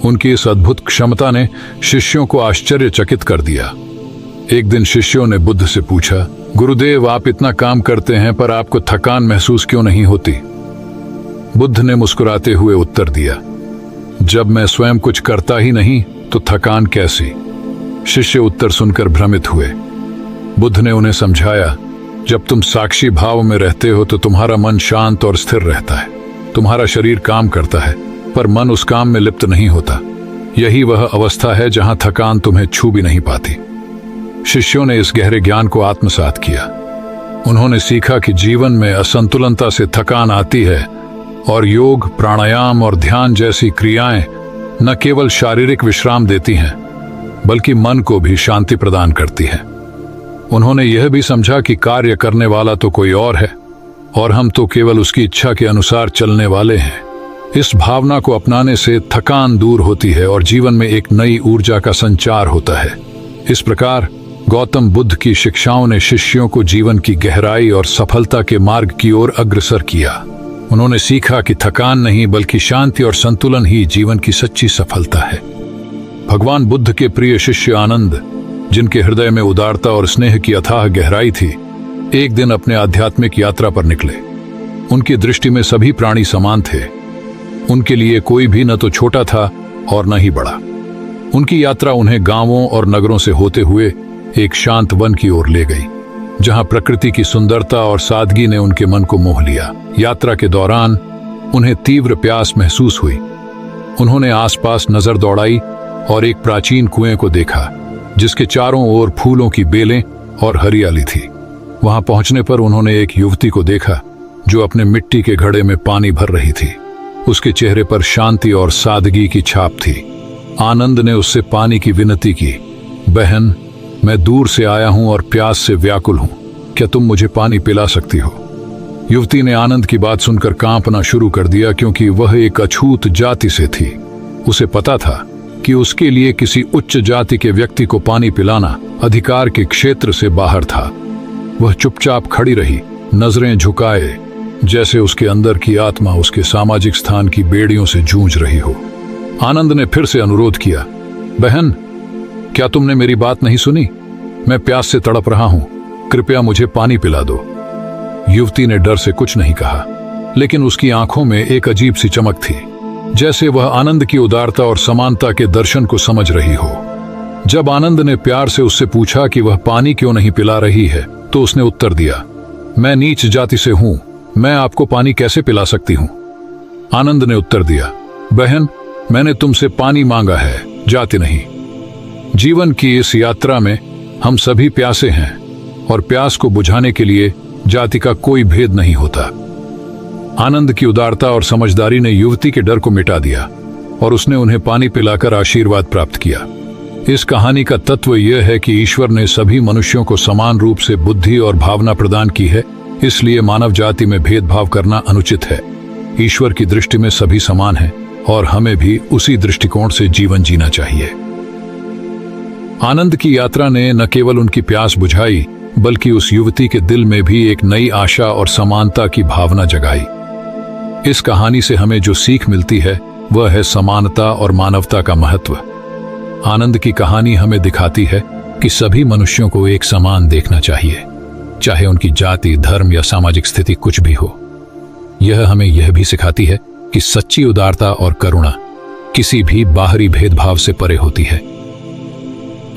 उनकी इस अद्भुत क्षमता ने शिष्यों को आश्चर्यचकित कर दिया। एक दिन शिष्यों ने बुद्ध से पूछा, गुरुदेव आप इतना काम करते हैं पर आपको थकान महसूस क्यों नहीं होती? बुद्ध ने मुस्कुराते हुए उत्तर दिया, जब मैं स्वयं कुछ करता ही नहीं तो थकान कैसी? शिष्य उत्तर सुनकर भ्रमित हुए। बुद्ध ने उन्हें समझाया, जब तुम साक्षी भाव में रहते हो तो तुम्हारा मन शांत और स्थिर रहता है। तुम्हारा शरीर काम करता है, पर मन उस काम में लिप्त नहीं होता। यही वह अवस्था है जहां थकान तुम्हें छू भी नहीं पाती। शिष्यों ने इस गहरे ज्ञान को आत्मसात किया। उन्होंने सीखा कि जीवन में असंतुलनता से थकान आती है और योग, प्राणायाम और ध्यान जैसी क्रियाएं न केवल शारीरिक विश्राम देती हैं, बल्कि मन को भी शांति प्रदान करती हैं। उन्होंने यह भी समझा कि कार्य करने वाला तो कोई और है और हम तो केवल उसकी इच्छा के अनुसार चलने वाले हैं। इस भावना को अपनाने से थकान दूर होती है और जीवन में एक नई ऊर्जा का संचार होता है। इस प्रकार गौतम बुद्ध की शिक्षाओं ने शिष्यों को जीवन की गहराई और सफलता के मार्ग की ओर अग्रसर किया। उन्होंने सीखा कि थकान नहीं बल्कि शांति और संतुलन ही जीवन की सच्ची सफलता है। भगवान बुद्ध के प्रिय शिष्य आनंद, जिनके हृदय में उदारता और स्नेह की अथाह गहराई थी, एक दिन अपने आध्यात्मिक यात्रा पर निकले। उनकी दृष्टि में सभी प्राणी समान थे। उनके लिए कोई भी न तो छोटा था और न ही बड़ा। उनकी यात्रा उन्हें गांवों और नगरों से होते हुए एक शांत वन की ओर ले गई, जहां प्रकृति की सुंदरता और सादगी ने उनके मन को मोह लिया। यात्रा के दौरान उन्हें तीव्र प्यास महसूस हुई। उन्होंने आसपास नजर दौड़ाई और एक प्राचीन कुएं को देखा, जिसके चारों ओर फूलों की बेलें और हरियाली थी। वहां पहुंचने पर उन्होंने एक युवती को देखा जो अपने मिट्टी के घड़े में पानी भर रही थी। उसके चेहरे पर शांति और सादगी की छाप थी। आनंद ने उससे पानी की विनती की। बहन, मैं दूर से आया हूं और प्यास से व्याकुल हूं, क्या तुम मुझे पानी पिला सकती हो? युवती ने आनंद की बात सुनकर कांपना शुरू कर दिया, क्योंकि वह एक अछूत जाति से थी। उसे पता था कि उसके लिए किसी उच्च जाति के व्यक्ति को पानी पिलाना अधिकार के क्षेत्र से बाहर था। वह चुपचाप खड़ी रही, नजरें झुकाए, जैसे उसके अंदर की आत्मा उसके सामाजिक स्थान की बेड़ियों से जूझ रही हो। आनंद ने फिर से अनुरोध किया, बहन, क्या तुमने मेरी बात नहीं सुनी? मैं प्यास से तड़प रहा हूं, कृपया मुझे पानी पिला दो। युवती ने डर से कुछ नहीं कहा, लेकिन उसकी आंखों में एक अजीब सी चमक थी, जैसे वह आनंद की उदारता और समानता के दर्शन को समझ रही हो। जब आनंद ने प्यार से उससे पूछा कि वह पानी क्यों नहीं पिला रही है, तो उसने उत्तर दिया, मैं नीच जाति से हूं, मैं आपको पानी कैसे पिला सकती हूं? आनंद ने उत्तर दिया, बहन, मैंने तुमसे पानी मांगा है, जाति नहीं। जीवन की इस यात्रा में हम सभी प्यासे हैं और प्यास को बुझाने के लिए जाति का कोई भेद नहीं होता। आनंद की उदारता और समझदारी ने युवती के डर को मिटा दिया और उसने उन्हें पानी पिलाकर आशीर्वाद प्राप्त किया। इस कहानी का तत्व यह है कि ईश्वर ने सभी मनुष्यों को समान रूप से बुद्धि और भावना प्रदान की है, इसलिए मानव जाति में भेदभाव करना अनुचित है। ईश्वर की दृष्टि में सभी समान हैं और हमें भी उसी दृष्टिकोण से जीवन जीना चाहिए। आनंद की यात्रा ने न केवल उनकी प्यास बुझाई, बल्कि उस युवती के दिल में भी एक नई आशा और समानता की भावना जगाई। इस कहानी से हमें जो सीख मिलती है वह है समानता और मानवता का महत्व। आनंद की कहानी हमें दिखाती है कि सभी मनुष्यों को एक समान देखना चाहिए, चाहे उनकी जाति, धर्म या सामाजिक स्थिति कुछ भी हो। यह हमें यह भी सिखाती है कि सच्ची उदारता और करुणा किसी भी बाहरी भेदभाव से परे होती है।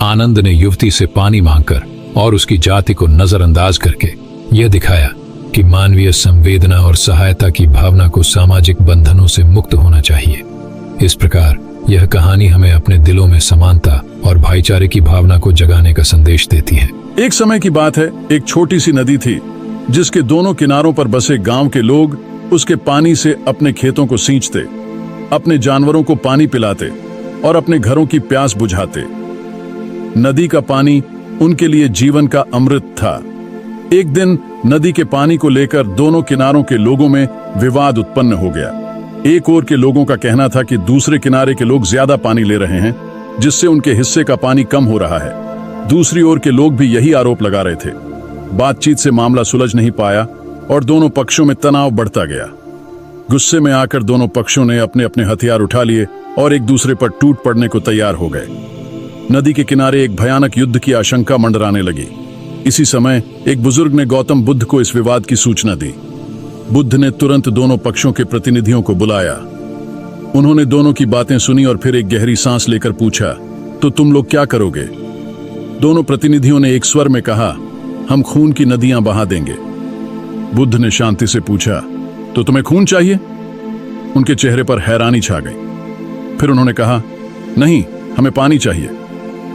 आनंद ने युवती से पानी मांगकर और उसकी जाति को नजरअंदाज करके यह दिखाया कि मानवीय संवेदना और सहायता की भावना को सामाजिक बंधनों से मुक्त होना चाहिए। इस प्रकार यह कहानी हमें अपने दिलों में समानता और भाईचारे की भावना को जगाने का संदेश देती है। एक समय की बात है, एक छोटी सी नदी थी जिसके दोनों किनारों पर बसे गांव के लोग उसके पानी से अपने खेतों को सींचते, अपने जानवरों को पानी पिलाते और अपने घरों की प्यास बुझाते। नदी का पानी उनके लिए जीवन का अमृत था। एक दिन नदी के पानी को लेकर दोनों किनारों के लोगों में विवाद उत्पन्न हो गया। एक ओर के लोगों का कहना था कि दूसरे किनारे के लोग ज्यादा पानी ले रहे हैं, जिससे उनके हिस्से का पानी कम हो रहा है। दूसरी ओर के लोग भी यही आरोप लगा रहे थे। बातचीत से मामला सुलझ नहीं पाया और दोनों पक्षों में तनाव बढ़ता गया। गुस्से में आकर दोनों पक्षों ने अपने अपने हथियार उठा लिए और एक दूसरे पर टूट पड़ने को तैयार हो गए। नदी के किनारे एक भयानक युद्ध की आशंका मंडराने लगी। इसी समय एक बुजुर्ग ने गौतम बुद्ध को इस विवाद की सूचना दी। बुद्ध ने तुरंत दोनों पक्षों के प्रतिनिधियों को बुलाया। उन्होंने दोनों की बातें सुनी और फिर एक गहरी सांस लेकर पूछा, तो तुम लोग क्या करोगे? दोनों प्रतिनिधियों ने एक स्वर में कहा, हम खून की नदियां बहा देंगे। बुद्ध ने शांति से पूछा, तो तुम्हें खून चाहिए? उनके चेहरे पर हैरानी छा गई। फिर उन्होंने कहा, नहीं, हमें पानी चाहिए।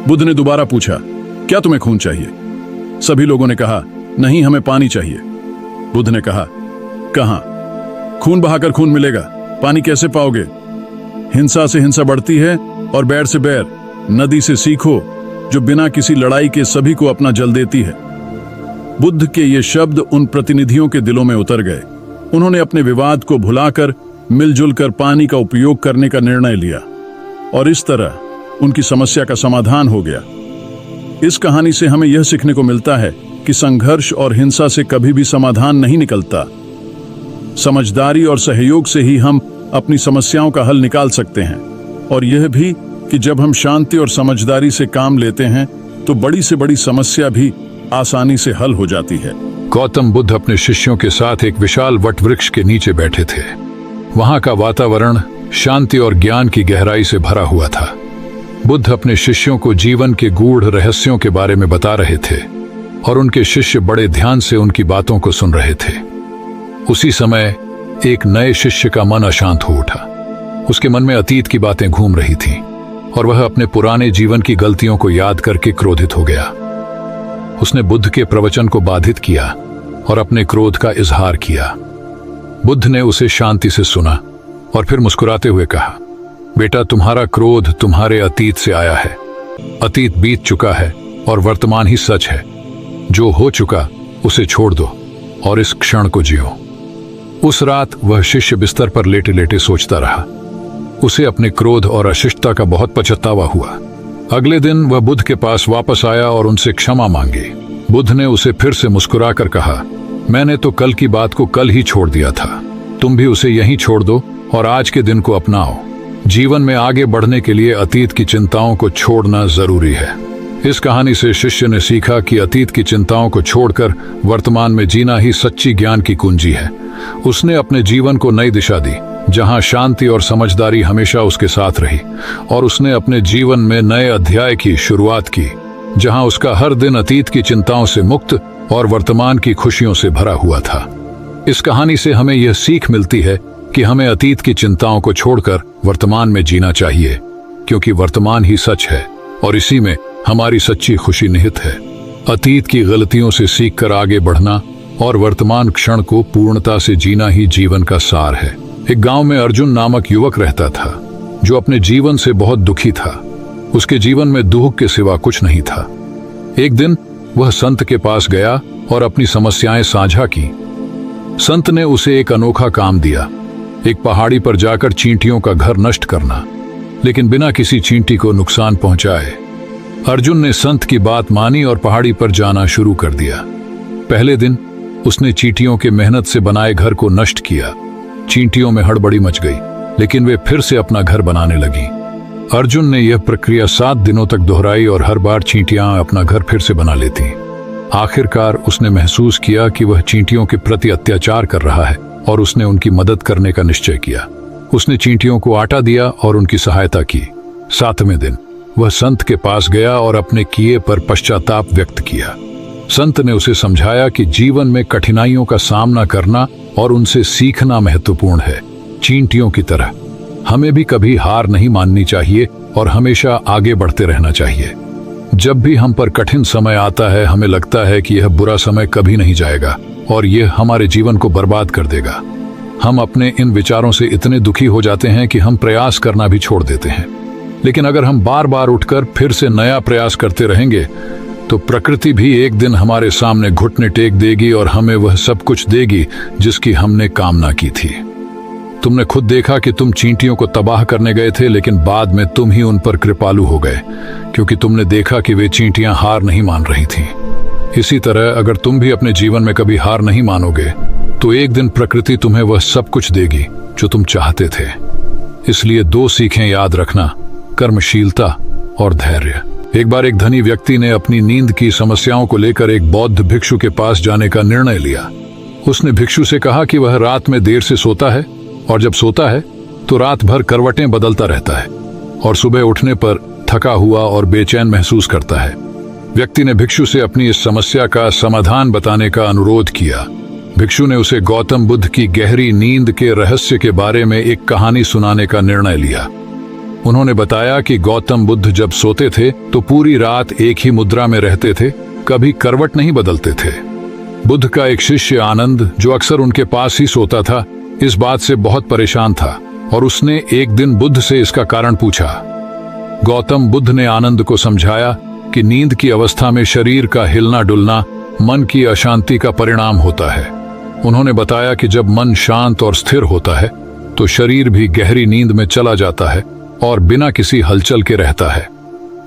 बुद्ध ने दोबारा पूछा, क्या तुम्हें खून चाहिए? सभी लोगों ने कहा, नहीं, हमें पानी चाहिए। बुद्ध ने कहा, कहां? खून बहाकर खून मिलेगा, पानी कैसे पाओगे? हिंसा से हिंसा बढ़ती है और बैर से बैर। नदी से सीखो, जो बिना किसी लड़ाई के सभी को अपना जल देती है। बुद्ध के ये शब्द उन प्रतिनिधियों के दिलों में उतर गए। उन्होंने अपने विवाद को भुलाकर मिलजुल कर पानी का उपयोग करने का निर्णय लिया और इस तरह उनकी समस्या का समाधान हो गया। इस कहानी से हमें यह सीखने को मिलता है कि संघर्ष और हिंसा से कभी भी समाधान नहीं निकलता। समझदारी और सहयोग से ही हम अपनी समस्याओं का हल निकाल सकते हैं, और यह भी कि जब हम शांति और समझदारी से काम लेते हैं तो बड़ी से बड़ी समस्या भी आसानी से हल हो जाती है। गौतम बुद्ध अपने शिष्यों के साथ एक विशाल वट वृक्ष के नीचे बैठे थे। वहां का वातावरण शांति और ज्ञान की गहराई से भरा हुआ था। बुद्ध अपने शिष्यों को जीवन के गूढ़ रहस्यों के बारे में बता रहे थे और उनके शिष्य बड़े ध्यान से उनकी बातों को सुन रहे थे। उसी समय एक नए शिष्य का मन अशांत हो उठा। उसके मन में अतीत की बातें घूम रही थीं और वह अपने पुराने जीवन की गलतियों को याद करके क्रोधित हो गया। उसने बुद्ध के प्रवचन को बाधित किया और अपने क्रोध का इजहार किया। बुद्ध ने उसे शांति से सुना और फिर मुस्कुराते हुए कहा, बेटा, तुम्हारा क्रोध तुम्हारे अतीत से आया है। अतीत बीत चुका है और वर्तमान ही सच है। जो हो चुका उसे छोड़ दो और इस क्षण को जियो। उस रात वह शिष्य बिस्तर पर लेटे लेटे सोचता रहा। उसे अपने क्रोध और अशिष्टता का बहुत पछतावा हुआ। अगले दिन वह बुद्ध के पास वापस आया और उनसे क्षमा मांगी। बुद्ध ने उसे फिर से मुस्कुराकर कहा, मैंने तो कल की बात को कल ही छोड़ दिया था। तुम भी उसे यहीं छोड़ दो और आज के दिन को अपनाओ। जीवन में आगे बढ़ने के लिए अतीत की चिंताओं को छोड़ना जरूरी है। इस कहानी से शिष्य ने सीखा कि अतीत की चिंताओं को छोड़कर वर्तमान में जीना ही सच्ची ज्ञान की कुंजी है। उसने अपने जीवन को नई दिशा दी, जहां शांति और समझदारी हमेशा उसके साथ रही, और उसने अपने जीवन में नए अध्याय की शुरुआत की, जहां उसका हर दिन अतीत की चिंताओं से मुक्त और वर्तमान की खुशियों से भरा हुआ था। इस कहानी से हमें यह सीख मिलती है कि हमें अतीत की चिंताओं को छोड़कर वर्तमान में जीना चाहिए, क्योंकि वर्तमान ही सच है और इसी में हमारी सच्ची खुशी निहित है। अतीत की गलतियों से सीखकर आगे बढ़ना और वर्तमान क्षण को पूर्णता से जीना ही जीवन का सार है। एक गांव में अर्जुन नामक युवक रहता था, जो अपने जीवन से बहुत दुखी था। उसके जीवन में दुख के सिवा कुछ नहीं था। एक दिन वह संत के पास गया और अपनी समस्याएं साझा की। संत ने उसे एक अनोखा काम दिया, एक पहाड़ी पर जाकर चींटियों का घर नष्ट करना, लेकिन बिना किसी चींटी को नुकसान पहुंचाए। अर्जुन ने संत की बात मानी और पहाड़ी पर जाना शुरू कर दिया। पहले दिन उसने चींटियों के मेहनत से बनाए घर को नष्ट किया। चींटियों में हड़बड़ी मच गई, लेकिन वे फिर से अपना घर बनाने लगी। अर्जुन ने यह प्रक्रिया 7 दिनों तक दोहराई और हर बार चींटियां अपना घर फिर से बना लेती। आखिरकार उसने महसूस किया कि वह चींटियों के प्रति अत्याचार कर रहा है और उसने उनकी मदद करने का निश्चय किया। उसने चींटियों को आटा दिया और उनकी सहायता की। 7वें दिन वह संत के पास गया और अपने किए पर पश्चाताप व्यक्त किया। संत ने उसे समझाया कि जीवन में कठिनाइयों का सामना करना और उनसे सीखना महत्वपूर्ण है। चींटियों की तरह हमें भी कभी हार नहीं माननी चाहिए और हमेशा आगे बढ़ते रहना चाहिए। जब भी हम पर कठिन समय आता है, हमें लगता है कि यह बुरा समय कभी नहीं जाएगा और यह हमारे जीवन को बर्बाद कर देगा। हम अपने इन विचारों से इतने दुखी हो जाते हैं कि हम प्रयास करना भी छोड़ देते हैं। लेकिन अगर हम बार बार उठकर फिर से नया प्रयास करते रहेंगे तो प्रकृति भी एक दिन हमारे सामने घुटने टेक देगी और हमें वह सब कुछ देगी जिसकी हमने कामना की थी। तुमने खुद देखा कि तुम चींटियों को तबाह करने गए थे, लेकिन बाद में तुम ही उन पर कृपालु हो गए, क्योंकि तुमने देखा कि वे चींटियां हार नहीं मान रही थीं। इसी तरह अगर तुम भी अपने जीवन में कभी हार नहीं मानोगे तो एक दिन प्रकृति तुम्हें वह सब कुछ देगी जो तुम चाहते थे। इसलिए 2 सीखें याद रखना, कर्मशीलता और धैर्य। एक बार एक धनी व्यक्ति ने अपनी नींद की समस्याओं को लेकर एक बौद्ध भिक्षु के पास जाने का निर्णय लिया। उसने भिक्षु से कहा कि वह रात में देर से सोता है और जब सोता है तो रात भर करवटें बदलता रहता है और सुबह उठने पर थका हुआ और बेचैन महसूस करता है। व्यक्ति ने भिक्षु से अपनी इस समस्या का समाधान बताने का अनुरोध किया। भिक्षु ने उसे गौतम बुद्ध की गहरी नींद के रहस्य के बारे में एक कहानी सुनाने का निर्णय लिया। उन्होंने बताया कि गौतम बुद्ध जब सोते थे तो पूरी रात एक ही मुद्रा में रहते थे, कभी करवट नहीं बदलते थे। बुद्ध का एक शिष्य आनंद, जो अक्सर उनके पास ही सोता था, इस बात से बहुत परेशान था और उसने एक दिन बुद्ध से इसका कारण पूछा। गौतम बुद्ध ने आनंद को समझाया कि नींद की अवस्था में शरीर का हिलना डुलना मन की अशांति का परिणाम होता है। उन्होंने बताया कि जब मन शांत और स्थिर होता है तो शरीर भी गहरी नींद में चला जाता है और बिना किसी हलचल के रहता है।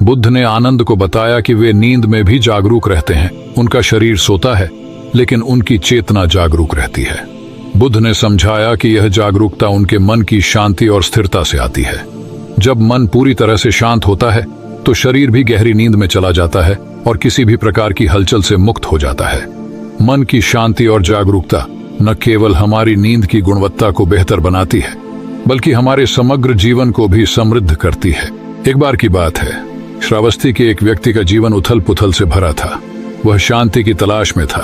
बुद्ध ने आनंद को बताया कि वे नींद में भी जागरूक रहते हैं। उनका शरीर सोता है लेकिन उनकी चेतना जागरूक रहती है। बुद्ध ने समझाया कि यह जागरूकता उनके मन की शांति और स्थिरता से आती है। जब मन पूरी तरह से शांत होता है तो शरीर भी गहरी नींद में चला जाता है और किसी भी प्रकार की हलचल से मुक्त हो जाता है। मन की शांति और जागरूकता न केवल हमारी नींद की गुणवत्ता को बेहतर बनाती है बल्कि हमारे समग्र जीवन को भी समृद्ध करती है। एक बार की बात है, श्रावस्ती के एक व्यक्ति का जीवन उथल पुथल से भरा था। वह शांति की तलाश में था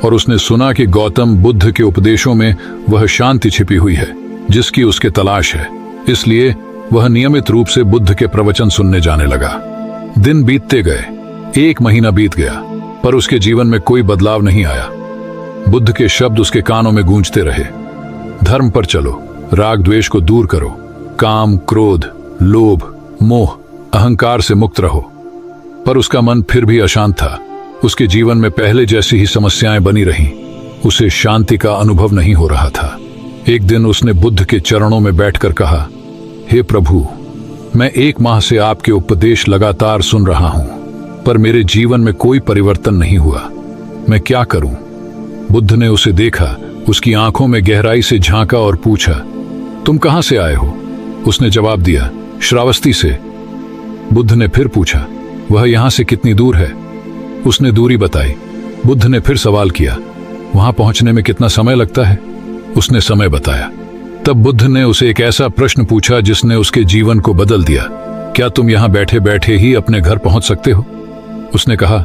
और उसने सुना कि गौतम बुद्ध के उपदेशों में वह शांति छिपी हुई है जिसकी उसके तलाश है। इसलिए वह नियमित रूप से बुद्ध के प्रवचन सुनने जाने लगा। दिन बीतते गए, 1 महीना बीत गया, पर उसके जीवन में कोई बदलाव नहीं आया। बुद्ध के शब्द उसके कानों में गूंजते रहे। धर्म पर चलो, राग द्वेष को दूर करो, काम, क्रोध, लोभ, मोह, अहंकार से मुक्त रहो। पर उसका मन फिर भी अशांत था। उसके जीवन में पहले जैसी ही समस्याएं बनी रहीं। उसे शांति का अनुभव नहीं हो रहा था। एक दिन उसने बुद्ध के चरणों में बैठकर कहा, हे प्रभु, मैं 1 माह से आपके उपदेश लगातार सुन रहा हूं, पर मेरे जीवन में कोई परिवर्तन नहीं हुआ। मैं क्या करूं? बुद्ध ने उसे देखा, उसकी आंखों में गहराई से झांका और पूछा, तुम कहां से आए हो? उसने जवाब दिया, श्रावस्ती से। बुद्ध ने फिर पूछा, वह यहां से कितनी दूर है? उसने दूरी बताई। बुद्ध ने फिर सवाल किया, वहां पहुंचने में कितना समय लगता है? उसने समय बताया। तब बुद्ध ने उसे एक ऐसा प्रश्न पूछा जिसने उसके जीवन को बदल दिया, क्या तुम यहां बैठे बैठे ही अपने घर पहुंच सकते हो? उसने कहा,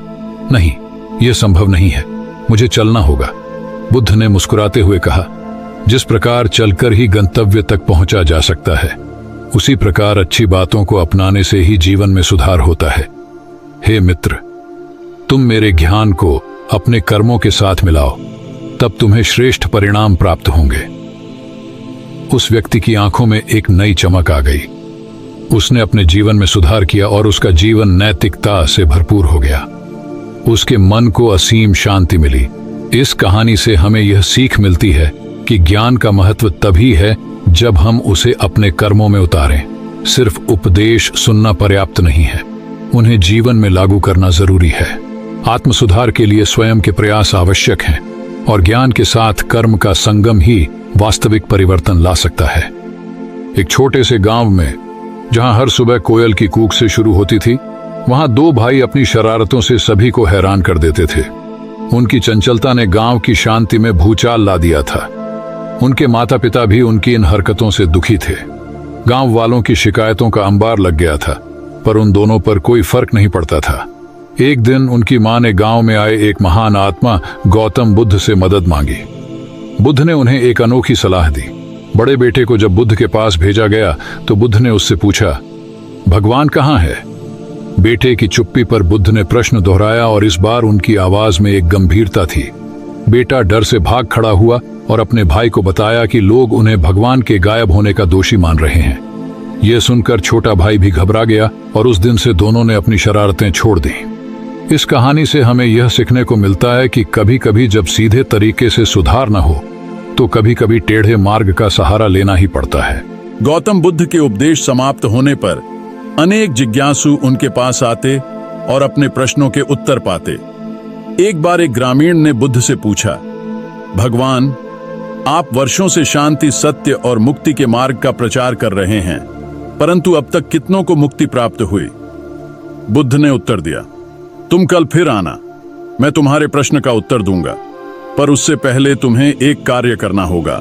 नहीं, यह संभव नहीं है, मुझे चलना होगा। बुद्ध ने मुस्कुराते हुए कहा, जिस प्रकार चलकर ही गंतव्य तक पहुंचा जा सकता है, उसी प्रकार अच्छी बातों को अपनाने से ही जीवन में सुधार होता है। हे मित्र, तुम मेरे ज्ञान को अपने कर्मों के साथ मिलाओ, तब तुम्हें श्रेष्ठ परिणाम प्राप्त होंगे। उस व्यक्ति की आंखों में एक नई चमक आ गई। उसने अपने जीवन में सुधार किया और उसका जीवन नैतिकता से भरपूर हो गया। उसके मन को असीम शांति मिली। इस कहानी से हमें यह सीख मिलती है कि ज्ञान का महत्व तभी है जब हम उसे अपने कर्मों में उतारें। सिर्फ उपदेश सुनना पर्याप्त नहीं है, उन्हें जीवन में लागू करना जरूरी है। आत्म सुधार के लिए स्वयं के प्रयास आवश्यक हैं और ज्ञान के साथ कर्म का संगम ही वास्तविक परिवर्तन ला सकता है। एक छोटे से गांव में, जहां हर सुबह कोयल की कूक से शुरू होती थी, वहां 2 भाई अपनी शरारतों से सभी को हैरान कर देते थे। उनकी चंचलता ने गांव की शांति में भूचाल ला दिया था। उनके माता पिता भी उनकी इन हरकतों से दुखी थे। गांव वालों की शिकायतों का अंबार लग गया था, पर उन दोनों पर कोई फर्क नहीं पड़ता था। एक दिन उनकी मां ने गांव में आए एक महान आत्मा गौतम बुद्ध से मदद मांगी। बुद्ध ने उन्हें एक अनोखी सलाह दी। बड़े बेटे को जब बुद्ध के पास भेजा गया तो बुद्ध ने उससे पूछा, भगवान कहाँ है? बेटे की चुप्पी पर बुद्ध ने प्रश्न दोहराया और इस बार उनकी आवाज में एक गंभीरता थी। बेटा डर से भाग खड़ा हुआ और अपने भाई को बताया कि लोग उन्हें भगवान के गायब होने का दोषी मान रहे हैं। यह सुनकर छोटा भाई भी घबरा गया और उस दिन से दोनों ने अपनी शरारतें छोड़ दी। इस कहानी से हमें यह सीखने को मिलता है कि कभी कभी जब सीधे तरीके से सुधार न हो तो कभी कभी टेढ़े मार्ग का सहारा लेना ही पड़ता है। गौतम बुद्ध के उपदेश समाप्त होने पर अनेक जिज्ञासु उनके पास आते और अपने प्रश्नों के उत्तर पाते। एक बार एक ग्रामीण ने बुद्ध से पूछा, भगवान, आप वर्षों से शांति, सत्य और मुक्ति के मार्ग का प्रचार कर रहे हैं, परंतु अब तक कितनों को मुक्ति प्राप्त हुई? बुद्ध ने उत्तर दिया, तुम कल फिर आना, मैं तुम्हारे प्रश्न का उत्तर दूंगा, पर उससे पहले तुम्हें एक कार्य करना होगा।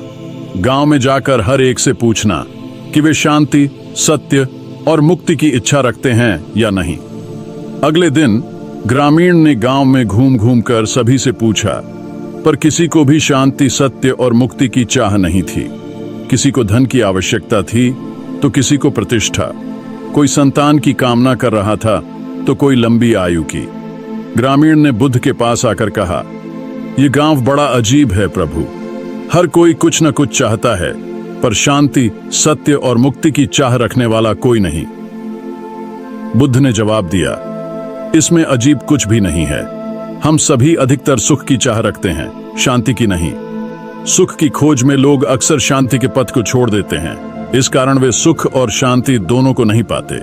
गांव में जाकर हर एक से पूछना कि वे शांति, सत्य और मुक्ति की इच्छा रखते हैं या नहीं। अगले दिन ग्रामीण ने गांव में घूम घूम कर सभी से पूछा, पर किसी को भी शांति, सत्य और मुक्ति की चाह नहीं थी। किसी को धन की आवश्यकता थी तो किसी को प्रतिष्ठा, कोई संतान की कामना कर रहा था तो कोई लंबी आयु की। ग्रामीण ने बुद्ध के पास आकर कहा, यह गांव बड़ा अजीब है प्रभु। हर कोई कुछ न कुछ चाहता है, पर शांति, सत्य और मुक्ति की चाह रखने वाला कोई नहीं। बुद्ध ने जवाब दिया, इसमें अजीब कुछ भी नहीं है। हम सभी अधिकतर सुख की चाह रखते हैं, शांति की नहीं। सुख की खोज में लोग अक्सर शांति के पथ को छोड़ देते हैं। इस कारण वे सुख और शांति दोनों को नहीं पाते।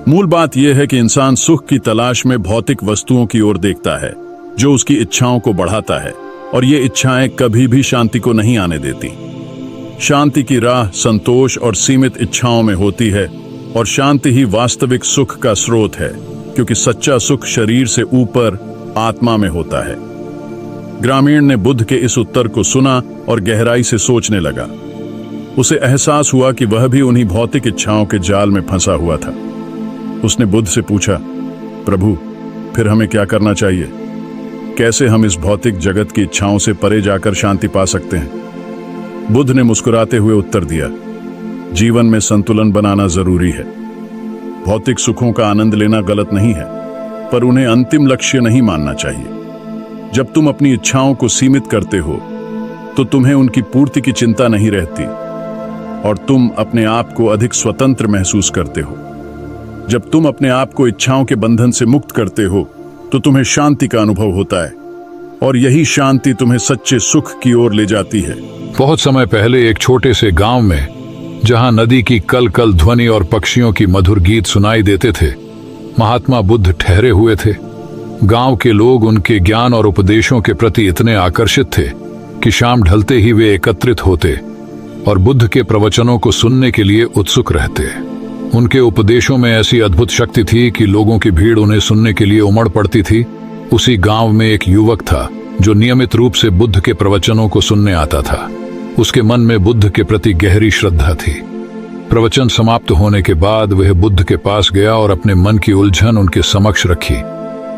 मूल बात यह है कि इंसान सुख की तलाश में भौतिक वस्तुओं की ओर देखता है, जो उसकी इच्छाओं को बढ़ाता है, और ये इच्छाएं कभी भी शांति को नहीं आने देती। शांति की राह संतोष और सीमित इच्छाओं में होती है, और शांति ही वास्तविक सुख का स्रोत है, क्योंकि सच्चा सुख शरीर से ऊपर आत्मा में होता है। ग्रामीण ने बुद्ध के इस उत्तर को सुना और गहराई से सोचने लगा। उसे एहसास हुआ कि वह भी उन्हीं भौतिक इच्छाओं के जाल में फंसा हुआ था। उसने बुद्ध से पूछा, प्रभु, फिर हमें क्या करना चाहिए? कैसे हम इस भौतिक जगत की इच्छाओं से परे जाकर शांति पा सकते हैं? बुद्ध ने मुस्कुराते हुए उत्तर दिया, जीवन में संतुलन बनाना जरूरी है। भौतिक सुखों का आनंद लेना गलत नहीं है, पर उन्हें अंतिम लक्ष्य नहीं मानना चाहिए। जब तुम अपनी इच्छाओं को सीमित करते हो तो तुम्हें उनकी पूर्ति की चिंता नहीं रहती, और तुम अपने आप को अधिक स्वतंत्र महसूस करते हो। जब तुम अपने आप को इच्छाओं के बंधन से मुक्त करते हो तो तुम्हें शांति का अनुभव होता है, और यही शांति तुम्हें सच्चे सुख की ओर ले जाती है। बहुत समय पहले एक छोटे से गांव में, जहां नदी की कल कल ध्वनि और पक्षियों की मधुर गीत सुनाई देते थे, महात्मा बुद्ध ठहरे हुए थे। गांव के लोग उनके ज्ञान और उपदेशों के प्रति इतने आकर्षित थे कि शाम ढलते ही वे एकत्रित होते और बुद्ध के प्रवचनों को सुनने के लिए उत्सुक रहते। उनके उपदेशों में ऐसी अद्भुत शक्ति थी कि लोगों की भीड़ उन्हें सुनने के लिए उमड़ पड़ती थी। उसी गांव में एक युवक था जो नियमित रूप से बुद्ध के प्रवचनों को सुनने आता था। उसके मन में बुद्ध के प्रति गहरी श्रद्धा थी। प्रवचन समाप्त होने के बाद वह बुद्ध के पास गया और अपने मन की उलझन उनके समक्ष रखी।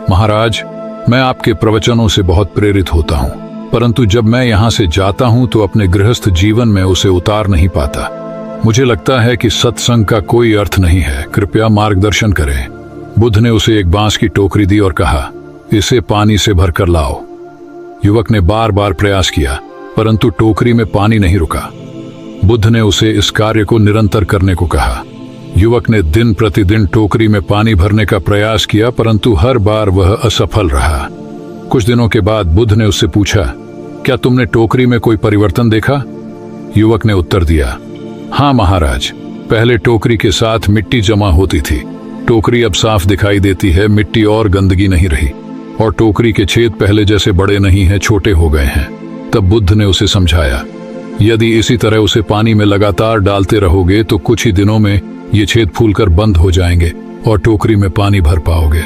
महाराज, मैं आपके प्रवचनों से बहुत प्रेरित होता हूँ, परंतु जब मैं यहाँ से जाता हूँ तो अपने गृहस्थ जीवन में उसे उतार नहीं पाता। मुझे लगता है कि सत्संग का कोई अर्थ नहीं है, कृपया मार्गदर्शन करें। बुद्ध ने उसे एक बांस की टोकरी दी और कहा, इसे पानी से भरकर लाओ। युवक ने बार बार प्रयास किया, परंतु टोकरी में पानी नहीं रुका। बुद्ध ने उसे इस कार्य को निरंतर करने को कहा। युवक ने दिन प्रतिदिन टोकरी में पानी भरने का प्रयास किया, परंतु हर बार वह असफल रहा। कुछ दिनों के बाद बुद्ध ने उससे पूछा, क्या तुमने टोकरी में कोई परिवर्तन देखा? युवक ने उत्तर दिया, हाँ महाराज, पहले टोकरी के साथ मिट्टी जमा होती थी, टोकरी अब साफ दिखाई देती है, मिट्टी और गंदगी नहीं रही, और टोकरी के छेद पहले जैसे बड़े नहीं हैं, छोटे हो गए हैं। तब बुद्ध ने उसे समझाया, यदि इसी तरह उसे पानी में लगातार डालते रहोगे तो कुछ ही दिनों में ये छेद फूलकर बंद हो जाएंगे और टोकरी में पानी भर पाओगे।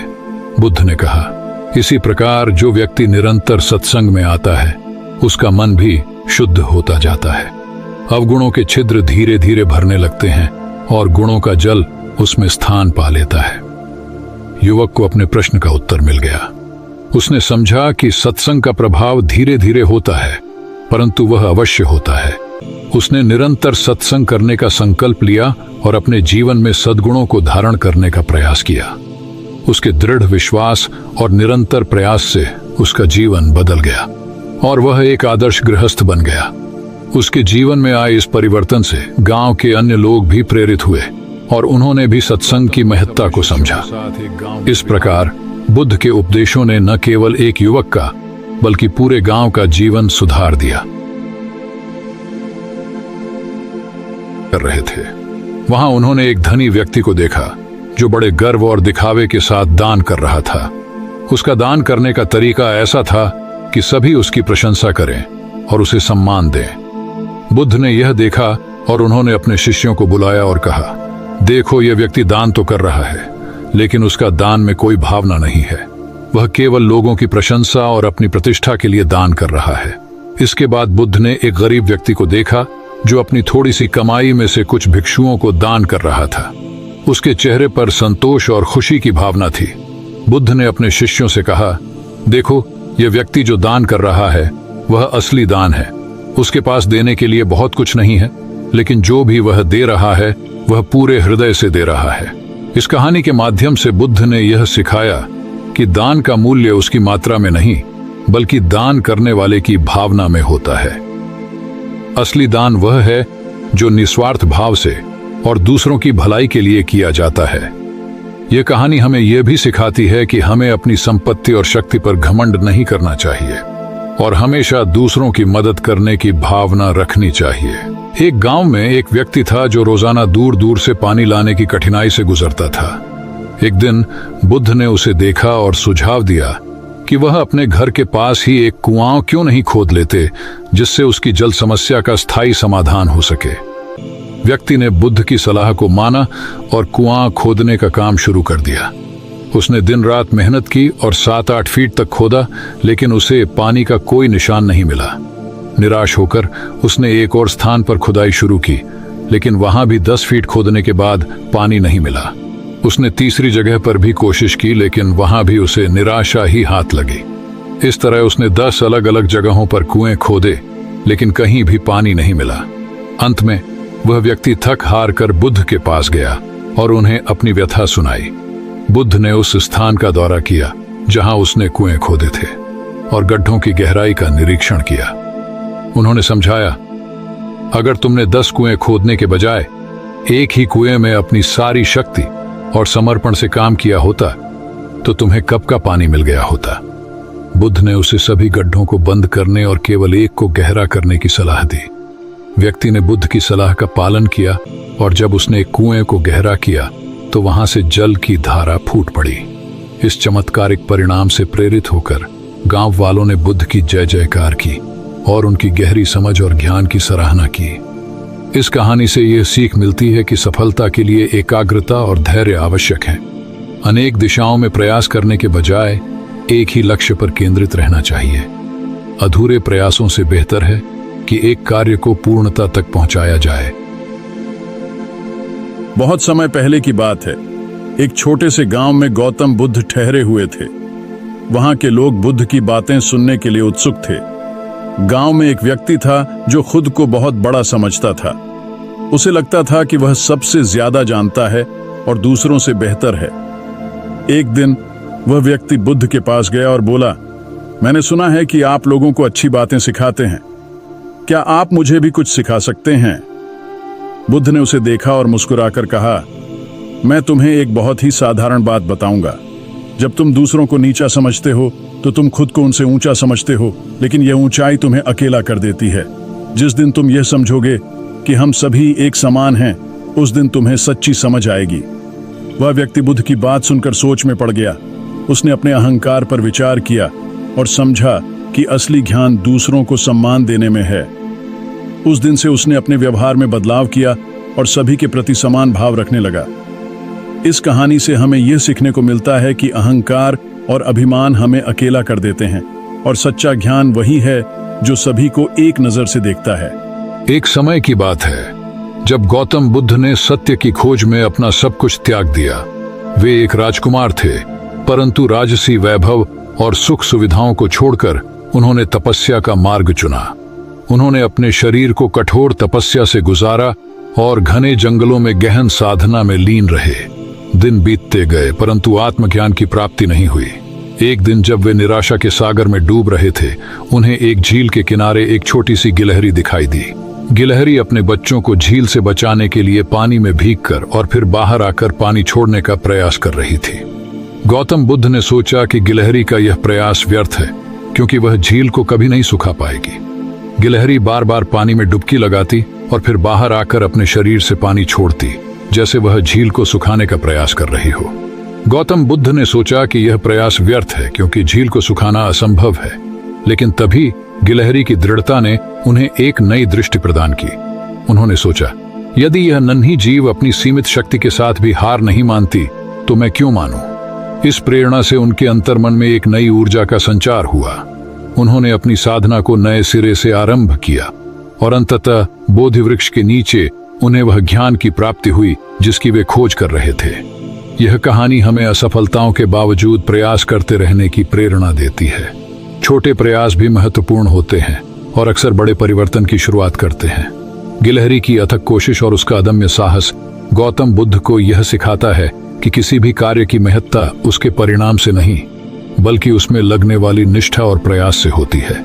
बुद्ध ने कहा, इसी प्रकार जो व्यक्ति निरंतर सत्संग में आता है उसका मन भी शुद्ध होता जाता है। अवगुणों के छिद्र धीरे धीरे भरने लगते हैं और गुणों का जल उसमें स्थान पा लेता है। युवक को अपने प्रश्न का उत्तर मिल गया। उसने समझा कि सत्संग का प्रभाव धीरे धीरे होता है, परंतु वह अवश्य होता है। उसने निरंतर सत्संग करने का संकल्प लिया और अपने जीवन में सद्गुणों को धारण करने का प्रयास किया। उसके दृढ़ विश्वास और निरंतर प्रयास से उसका जीवन बदल गया और वह एक आदर्श गृहस्थ बन गया। उसके जीवन में आए इस परिवर्तन से गांव के अन्य लोग भी प्रेरित हुए और उन्होंने भी सत्संग की महत्ता को समझा। इस प्रकार बुद्ध के उपदेशों ने न केवल एक युवक का बल्कि पूरे गांव का जीवन सुधार दिया। कर रहे थे, वहां उन्होंने एक धनी व्यक्ति को देखा जो बड़े गर्व और दिखावे के साथ दान कर रहा था। उसका दान करने का तरीका ऐसा था कि सभी उसकी प्रशंसा करें और उसे सम्मान दें। बुद्ध ने यह देखा और उन्होंने अपने शिष्यों को बुलाया और कहा, देखो, यह व्यक्ति दान तो कर रहा है, लेकिन उसका दान में कोई भावना नहीं है। वह केवल लोगों की प्रशंसा और अपनी प्रतिष्ठा के लिए दान कर रहा है। इसके बाद बुद्ध ने एक गरीब व्यक्ति को देखा जो अपनी थोड़ी सी कमाई में से कुछ भिक्षुओं को दान कर रहा था। उसके चेहरे पर संतोष और खुशी की भावना थी। बुद्ध ने अपने शिष्यों से कहा, देखो, यह व्यक्ति जो दान कर रहा है वह असली दान है। उसके पास देने के लिए बहुत कुछ नहीं है, लेकिन जो भी वह दे रहा है वह पूरे हृदय से दे रहा है। इस कहानी के माध्यम से बुद्ध ने यह सिखाया कि दान का मूल्य उसकी मात्रा में नहीं, बल्कि दान करने वाले की भावना में होता है। असली दान वह है जो निस्वार्थ भाव से और दूसरों की भलाई के लिए किया जाता है। यह कहानी हमें यह भी सिखाती है कि हमें अपनी संपत्ति और शक्ति पर घमंड नहीं करना चाहिए और हमेशा दूसरों की मदद करने की भावना रखनी चाहिए। एक गांव में एक व्यक्ति था जो रोजाना दूर दूर से पानी लाने की कठिनाई से गुजरता था। एक दिन बुद्ध ने उसे देखा और सुझाव दिया कि वह अपने घर के पास ही एक कुआं क्यों नहीं खोद लेते, जिससे उसकी जल समस्या का स्थायी समाधान हो सके। व्यक्ति ने बुद्ध की सलाह को माना और कुआं खोदने का काम शुरू कर दिया। उसने दिन रात मेहनत की और 7-8 फीट तक खोदा, लेकिन उसे पानी का कोई निशान नहीं मिला। निराश होकर उसने एक और स्थान पर खुदाई शुरू की, लेकिन वहां भी 10 फीट खोदने के बाद पानी नहीं मिला। उसने तीसरी जगह पर भी कोशिश की, लेकिन वहां भी उसे निराशा ही हाथ लगी। इस तरह उसने 10 अलग अलग जगहों पर कुएं खोदे, लेकिन कहीं भी पानी नहीं मिला। अंत में वह व्यक्ति थक हार कर बुद्ध के पास गया और उन्हें अपनी व्यथा सुनाई। बुद्ध ने उस स्थान का दौरा किया जहां उसने कुएं खोदे थे और गड्ढों की गहराई का निरीक्षण किया। उन्होंने समझाया, अगर तुमने 10 कुएं खोदने के बजाय एक ही कुएं में अपनी सारी शक्ति और समर्पण से काम किया होता तो तुम्हें कब का पानी मिल गया होता। बुद्ध ने उसे सभी गड्ढों को बंद करने और केवल एक को गहरा करने की सलाह दी। व्यक्ति ने बुद्ध की सलाह का पालन किया और जब उसने एक कुएं को गहरा किया तो वहां से जल की धारा फूट पड़ी। इस चमत्कारिक परिणाम से प्रेरित होकर गांव वालों ने बुद्ध की जय जयकार की और उनकी गहरी समझ और ज्ञान की सराहना की। इस कहानी से यह सीख मिलती है कि सफलता के लिए एकाग्रता और धैर्य आवश्यक है। अनेक दिशाओं में प्रयास करने के बजाय एक ही लक्ष्य पर केंद्रित रहना चाहिए। अधूरे प्रयासों से बेहतर है कि एक कार्य को पूर्णता तक पहुंचाया जाए। बहुत समय पहले की बात है। एक छोटे से गांव में गौतम बुद्ध ठहरे हुए थे। वहां के लोग बुद्ध की बातें सुनने के लिए उत्सुक थे। गांव में एक व्यक्ति था जो खुद को बहुत बड़ा समझता था। उसे लगता था कि वह सबसे ज्यादा जानता है और दूसरों से बेहतर है। एक दिन वह व्यक्ति बुद्ध के पास गया और बोला, मैंने सुना है कि आप लोगों को अच्छी बातें सिखाते हैं। क्या आप मुझे भी कुछ सिखा सकते हैं? बुद्ध ने उसे देखा और मुस्कुराकर कहा, मैं तुम्हें एक बहुत ही साधारण बात बताऊंगा। जब तुम दूसरों को नीचा समझते हो तो तुम खुद को उनसे ऊंचा समझते हो, लेकिन यह ऊंचाई तुम्हें अकेला कर देती है। जिस दिन तुम यह समझोगे कि हम सभी एक समान हैं, उस दिन तुम्हें सच्ची समझ आएगी। वह व्यक्ति बुद्ध की बात सुनकर सोच में पड़ गया। उसने अपने अहंकार पर विचार किया और समझा कि असली ज्ञान दूसरों को सम्मान देने में है। उस दिन से उसने अपने व्यवहार में बदलाव किया और सभी के प्रति समान भाव रखने लगा। इस कहानी से हमें यह सीखने को मिलता है कि अहंकार और अभिमान हमें अकेला कर देते हैं और सच्चा ज्ञान वही है जो सभी को एक नजर से देखता है। एक समय की बात है जब गौतम बुद्ध ने सत्य की खोज में अपना सब कुछ त्याग दिया। वे एक राजकुमार थे, परंतु राजसी वैभव और सुख सुविधाओं को छोड़कर उन्होंने तपस्या का मार्ग चुना। उन्होंने अपने शरीर को कठोर तपस्या से गुजारा और घने जंगलों में गहन साधना में लीन रहे। दिन बीतते गए परंतु आत्मज्ञान की प्राप्ति नहीं हुई। एक दिन जब वे निराशा के सागर में डूब रहे थे, उन्हें एक झील के किनारे एक छोटी सी गिलहरी दिखाई दी। गिलहरी अपने बच्चों को झील से बचाने के लिए पानी में भीगकर और फिर बाहर आकर पानी छोड़ने का प्रयास कर रही थी। गौतम बुद्ध ने सोचा कि गिलहरी का यह प्रयास व्यर्थ है, क्योंकि वह झील को कभी नहीं सुखा पाएगी। गिलहरी बार बार पानी में डुबकी लगाती और फिर बाहर आकर अपने शरीर से पानी छोड़ती, जैसे वह झील को सुखाने का प्रयास कर रही हो। गौतम बुद्ध ने सोचा कि यह प्रयास व्यर्थ है, क्योंकि झील को सुखाना असंभव है। लेकिन तभी गिलहरी की दृढ़ता ने उन्हें एक नई दृष्टि प्रदान की। उन्होंने सोचा, यदि यह नन्ही जीव अपनी सीमित शक्ति के साथ भी हार नहीं मानती, तो मैं क्यों मानूं? इस प्रेरणा से उनके अंतर्मन में एक नई ऊर्जा का संचार हुआ। उन्होंने अपनी साधना को नए सिरे से आरंभ किया और अंततः बोधि वृक्ष के नीचे उन्हें वह ज्ञान की प्राप्ति हुई जिसकी वे खोज कर रहे थे। यह कहानी हमें असफलताओं के बावजूद प्रयास करते रहने की प्रेरणा देती है। छोटे प्रयास भी महत्वपूर्ण होते हैं और अक्सर बड़े परिवर्तन की शुरुआत करते हैं। गिलहरी की अथक कोशिश और उसका अदम्य साहस गौतम बुद्ध को यह सिखाता है कि किसी भी कार्य की महत्ता उसके परिणाम से नहीं, बल्कि उसमें लगने वाली निष्ठा और प्रयास से होती है।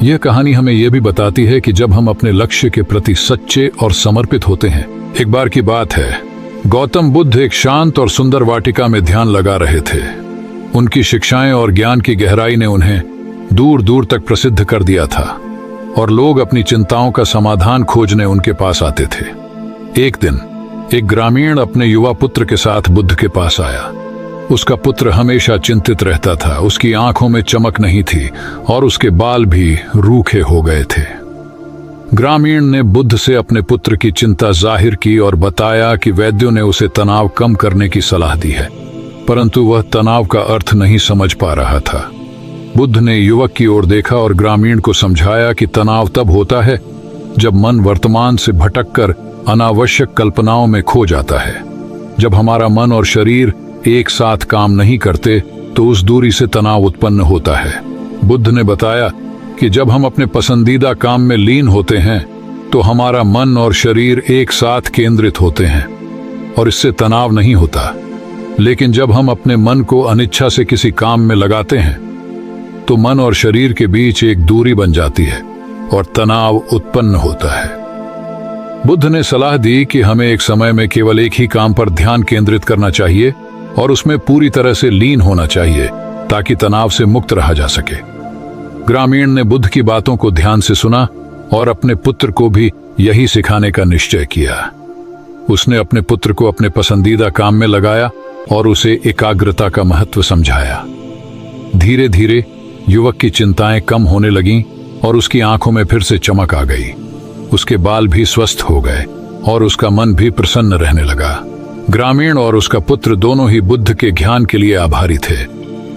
यह कहानी हमें यह भी बताती है कि जब हम अपने लक्ष्य के प्रति सच्चे और समर्पित होते हैं। एक बार की बात है, गौतम बुद्ध एक शांत और सुंदर वाटिका में ध्यान लगा रहे थे। उनकी शिक्षाएं और ज्ञान की गहराई ने उन्हें दूर दूर तक प्रसिद्ध कर दिया था और लोग अपनी चिंताओं का समाधान खोजने उनके पास आते थे। एक दिन एक ग्रामीण अपने युवा पुत्र के साथ बुद्ध के पास आया। उसका पुत्र हमेशा चिंतित रहता था, उसकी आंखों में चमक नहीं थी और उसके बाल भी रूखे हो गए थे। ग्रामीण ने बुद्ध से अपने पुत्र की चिंता जाहिर की और बताया कि वैद्यों ने उसे तनाव कम करने की सलाह दी है, परंतु वह तनाव का अर्थ नहीं समझ पा रहा था। बुद्ध ने युवक की ओर देखा और ग्रामीण को समझाया कि तनाव तब होता है जब मन वर्तमान से भटककर अनावश्यक कल्पनाओं में खो जाता है। जब हमारा मन और शरीर एक साथ काम नहीं करते तो उस दूरी से तनाव उत्पन्न होता है। बुद्ध ने बताया कि जब हम अपने पसंदीदा काम में लीन होते हैं तो हमारा मन और शरीर एक साथ केंद्रित होते हैं और इससे तनाव नहीं होता। लेकिन जब हम अपने मन को अनिच्छा से किसी काम में लगाते हैं तो मन और शरीर के बीच एक दूरी बन जाती है और तनाव उत्पन्न होता है। बुद्ध ने सलाह दी कि हमें एक समय में केवल एक ही काम पर ध्यान केंद्रित करना चाहिए और उसमें पूरी तरह से लीन होना चाहिए ताकि तनाव से मुक्त रहा जा सके। ग्रामीण ने बुद्ध की बातों को ध्यान से सुना और अपने पुत्र को भी यही सिखाने का निश्चय किया। उसने अपने पुत्र को अपने पसंदीदा काम में लगाया और उसे एकाग्रता का महत्व समझाया। धीरे धीरे युवक की चिंताएं कम होने लगीं और उसकी आंखों में फिर से चमक आ गई। उसके बाल भी स्वस्थ हो गए और उसका मन भी प्रसन्न रहने लगा। ग्रामीण और उसका पुत्र दोनों ही बुद्ध के ज्ञान के लिए आभारी थे।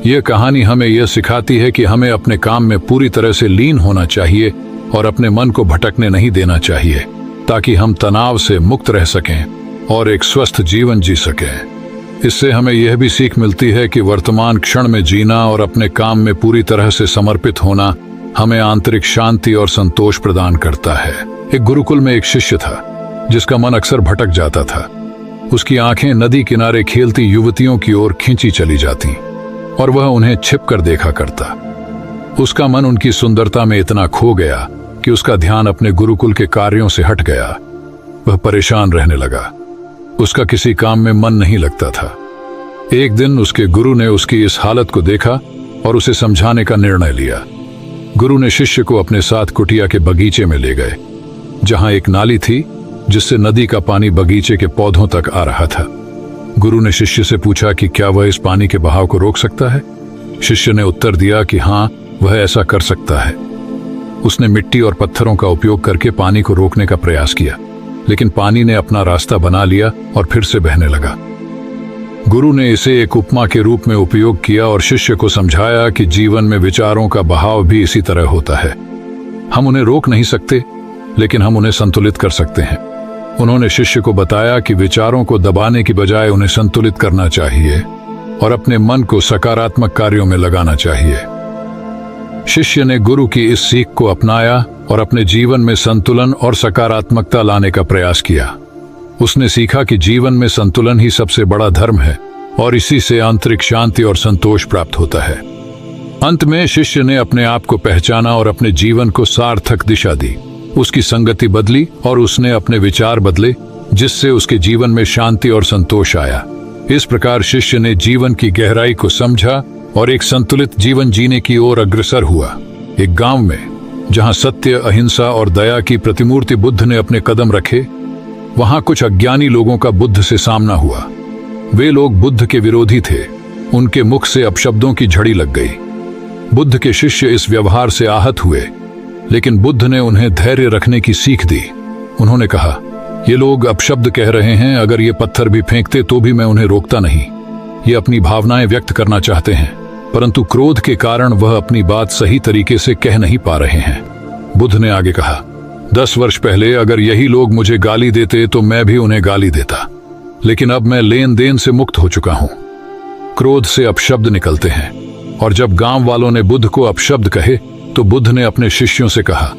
यह कहानी हमें यह सिखाती है कि हमें अपने काम में पूरी तरह से लीन होना चाहिए और अपने मन को भटकने नहीं देना चाहिए ताकि हम तनाव से मुक्त रह सकें और एक स्वस्थ जीवन जी सकें। इससे हमें यह भी सीख मिलती है कि वर्तमान क्षण में जीना और अपने काम में पूरी तरह से समर्पित होना हमें आंतरिक शांति और संतोष प्रदान करता है। एक गुरुकुल में एक शिष्य था जिसका मन अक्सर भटक जाता था। उसकी आंखें नदी किनारे खेलती युवतियों की ओर खींची चली जाती और वह उन्हें छिपकर देखा करता। उसका मन उनकी सुंदरता में इतना खो गया कि उसका ध्यान अपने गुरुकुल के कार्यों से हट गया। वह परेशान रहने लगा। उसका किसी काम में मन नहीं लगता था। एक दिन उसके गुरु ने उसकी इस हालत को देखा और उसे समझाने का निर्णय लिया। गुरु ने शिष्य को अपने साथ कुटिया के बगीचे में ले गए, जहां एक नाली थी जिससे नदी का पानी बगीचे के पौधों तक आ रहा था। गुरु ने शिष्य से पूछा कि क्या वह इस पानी के बहाव को रोक सकता है। शिष्य ने उत्तर दिया कि हाँ, वह ऐसा कर सकता है। उसने मिट्टी और पत्थरों का उपयोग करके पानी को रोकने का प्रयास किया, लेकिन पानी ने अपना रास्ता बना लिया और फिर से बहने लगा। गुरु ने इसे एक उपमा के रूप में उपयोग किया और शिष्य को समझाया कि जीवन में विचारों का बहाव भी इसी तरह होता है। हम उन्हें रोक नहीं सकते, लेकिन हम उन्हें संतुलित कर सकते हैं। उन्होंने शिष्य को बताया कि विचारों को दबाने की बजाय उन्हें संतुलित करना चाहिए और अपने मन को सकारात्मक कार्यों में लगाना चाहिए। शिष्य ने गुरु की इस सीख को अपनाया और अपने जीवन में संतुलन और सकारात्मकता लाने का प्रयास किया। उसने सीखा कि जीवन में संतुलन ही सबसे बड़ा धर्म है और इसी से आंतरिक शांति और संतोष प्राप्त होता है। अंत में शिष्य ने अपने आप को पहचाना और अपने जीवन को सार्थक दिशा दी। उसकी संगति बदली और उसने अपने विचार बदले, जिससे उसके जीवन में शांति और संतोष आया। इस प्रकार शिष्य ने जीवन की गहराई को समझा और एक संतुलित जीवन जीने की ओर अग्रसर हुआ। एक गांव में जहां सत्य, अहिंसा और दया की प्रतिमूर्ति बुद्ध ने अपने कदम रखे, वहां कुछ अज्ञानी लोगों का बुद्ध से सामना हुआ। वे लोग बुद्ध के विरोधी थे। उनके मुख से अपशब्दों की झड़ी लग गई। बुद्ध के शिष्य इस व्यवहार से आहत हुए, लेकिन बुद्ध ने उन्हें धैर्य रखने की सीख दी। उन्होंने कहा, ये लोग अपशब्द कह रहे हैं, अगर ये पत्थर भी फेंकते तो भी मैं उन्हें रोकता नहीं। ये अपनी भावनाएं व्यक्त करना चाहते हैं, परंतु क्रोध के कारण वह अपनी बात सही तरीके से कह नहीं पा रहे हैं। बुद्ध ने आगे कहा, 10 वर्ष पहले अगर यही लोग मुझे गाली देते तो मैं भी उन्हें गाली देता, लेकिन अब मैं लेन देन से मुक्त हो चुका हूं। क्रोध से अपशब्द निकलते हैं और जब गांव वालों ने बुद्ध को अपशब्द कहे तो बुद्ध ने अपने शिष्यों से कहा,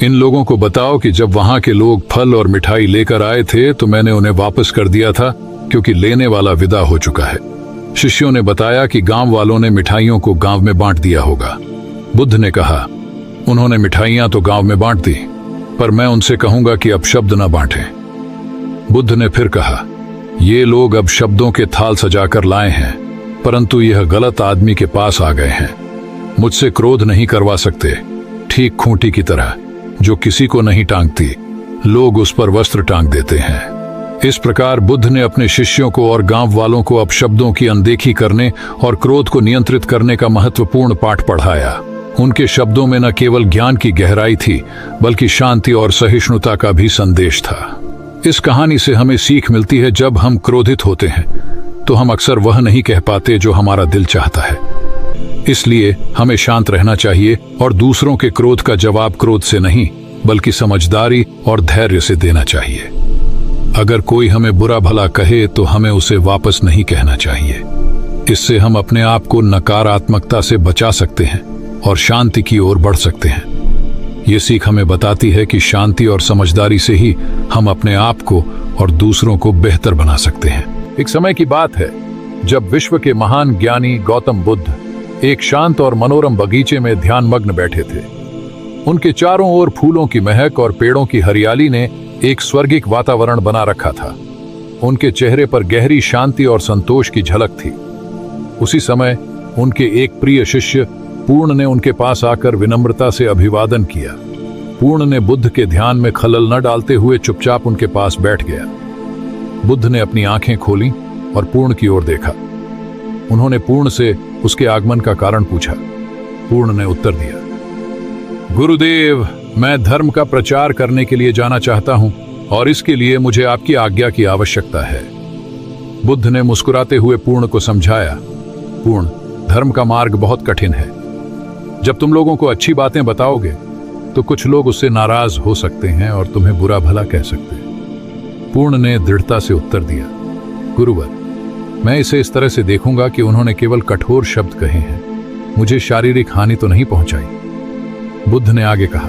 इन लोगों को बताओ कि जब वहां के लोग फल और मिठाई लेकर आए थे तो मैंने उन्हें वापस कर दिया था, क्योंकि लेने वाला विदा हो चुका है। शिष्यों ने बताया कि गांव वालों ने मिठाइयों को गांव में बांट दिया होगा। बुद्ध ने कहा, उन्होंने मिठाइयां तो गांव में बांट दी, पर मैं उनसे कहूंगा कि अपशब्द न बांटें। बुद्ध ने फिर कहा, ये लोग अब शब्दों के थाल सजाकर लाए हैं, परंतु यह गलत आदमी के पास आ गए हैं। मुझसे क्रोध नहीं करवा सकते। ठीक खूंटी की तरह जो किसी को नहीं टांगती, लोग उस पर वस्त्र टांग देते हैं। इस प्रकार बुद्ध ने अपने शिष्यों को और गांव वालों को अपशब्दों की अनदेखी करने और क्रोध को नियंत्रित करने का महत्वपूर्ण पाठ पढ़ाया। उनके शब्दों में न केवल ज्ञान की गहराई थी, बल्कि शांति और सहिष्णुता का भी संदेश था। इस कहानी से हमें सीख मिलती है, जब हम क्रोधित होते हैं तो हम अक्सर वह नहीं कह पाते जो हमारा दिल चाहता है। इसलिए हमें शांत रहना चाहिए और दूसरों के क्रोध का जवाब क्रोध से नहीं, बल्कि समझदारी और धैर्य से देना चाहिए। अगर कोई हमें बुरा भला कहे तो हमें उसे वापस नहीं कहना चाहिए। इससे हम अपने आप को नकारात्मकता से बचा सकते हैं और शांति की ओर बढ़ सकते हैं। ये सीख हमें बताती है कि शांति और समझदारी से ही हम अपने आप को और दूसरों को बेहतर बना सकते हैं। एक समय की बात है जब विश्व के महान ज्ञानी गौतम बुद्ध एक शांत और मनोरम बगीचे में ध्यान मग्न बैठे थे। उनके चारों ओर फूलों की महक और पेड़ों की हरियाली ने एक स्वर्गिक वातावरण बना रखा था। उनके चेहरे पर गहरी शांति और संतोष की झलक थी। उसी समय उनके एक प्रिय शिष्य पूर्ण ने उनके पास आकर विनम्रता से अभिवादन किया। पूर्ण ने बुद्ध के ध्यान में खलल न डालते हुए चुपचाप उनके पास बैठ गया। बुद्ध ने अपनी आंखें खोली और पूर्ण की ओर देखा। उन्होंने पूर्ण से उसके आगमन का कारण पूछा। पूर्ण ने उत्तर दिया, गुरुदेव, मैं धर्म का प्रचार करने के लिए जाना चाहता हूं और इसके लिए मुझे आपकी आज्ञा की आवश्यकता है। बुद्ध ने मुस्कुराते हुए पूर्ण को समझाया, पूर्ण, धर्म का मार्ग बहुत कठिन है। जब तुम लोगों को अच्छी बातें बताओगे तो कुछ लोग उससे नाराज हो सकते हैं और तुम्हें बुरा भला कह सकते हैं। पूर्ण ने दृढ़ता से उत्तर दिया, गुरुवर, मैं इसे इस तरह से देखूंगा कि उन्होंने केवल कठोर शब्द कहे हैं, मुझे शारीरिक हानि तो नहीं पहुंचाई। बुद्ध ने आगे कहा,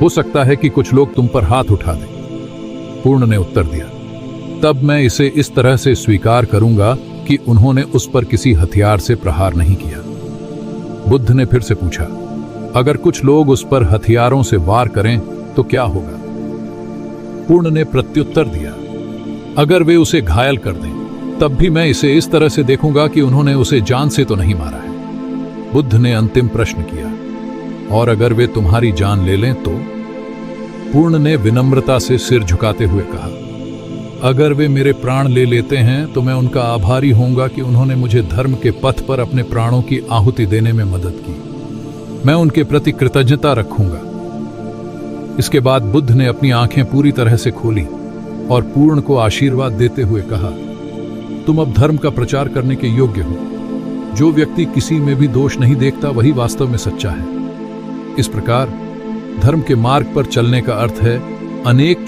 हो सकता है कि कुछ लोग तुम पर हाथ उठा दें। पूर्ण ने उत्तर दिया, तब मैं इसे इस तरह से स्वीकार करूंगा कि उन्होंने उस पर किसी हथियार से प्रहार नहीं किया। बुद्ध ने फिर से पूछा, अगर कुछ लोग उस पर हथियारों से वार करें तो क्या होगा? पूर्ण ने प्रत्युत्तर दिया, अगर वे उसे घायल कर दें तब भी मैं इसे इस तरह से देखूंगा कि उन्होंने उसे जान से तो नहीं मारा है। बुद्ध ने अंतिम प्रश्न किया, और अगर वे तुम्हारी जान ले लें तो? पूर्ण ने विनम्रता से सिर झुकाते हुए कहा, अगर वे मेरे प्राण ले लेते हैं तो मैं उनका आभारी होऊंगा कि उन्होंने मुझे धर्म के पथ पर अपने प्राणों की आहुति देने में मदद की। मैं उनके प्रति कृतज्ञता रखूंगा। इसके बाद बुद्ध ने अपनी आंखें पूरी तरह से खोली और पूर्ण को आशीर्वाद देते हुए कहा, तुम अब धर्म का प्रचार करने के योग्य हो। जो व्यक्ति किसी में भी दोष नहीं देखता वही वास्तव में सच्चा है। इस प्रकार धर्म के मार्ग पर चलने का अर्थ है अनेक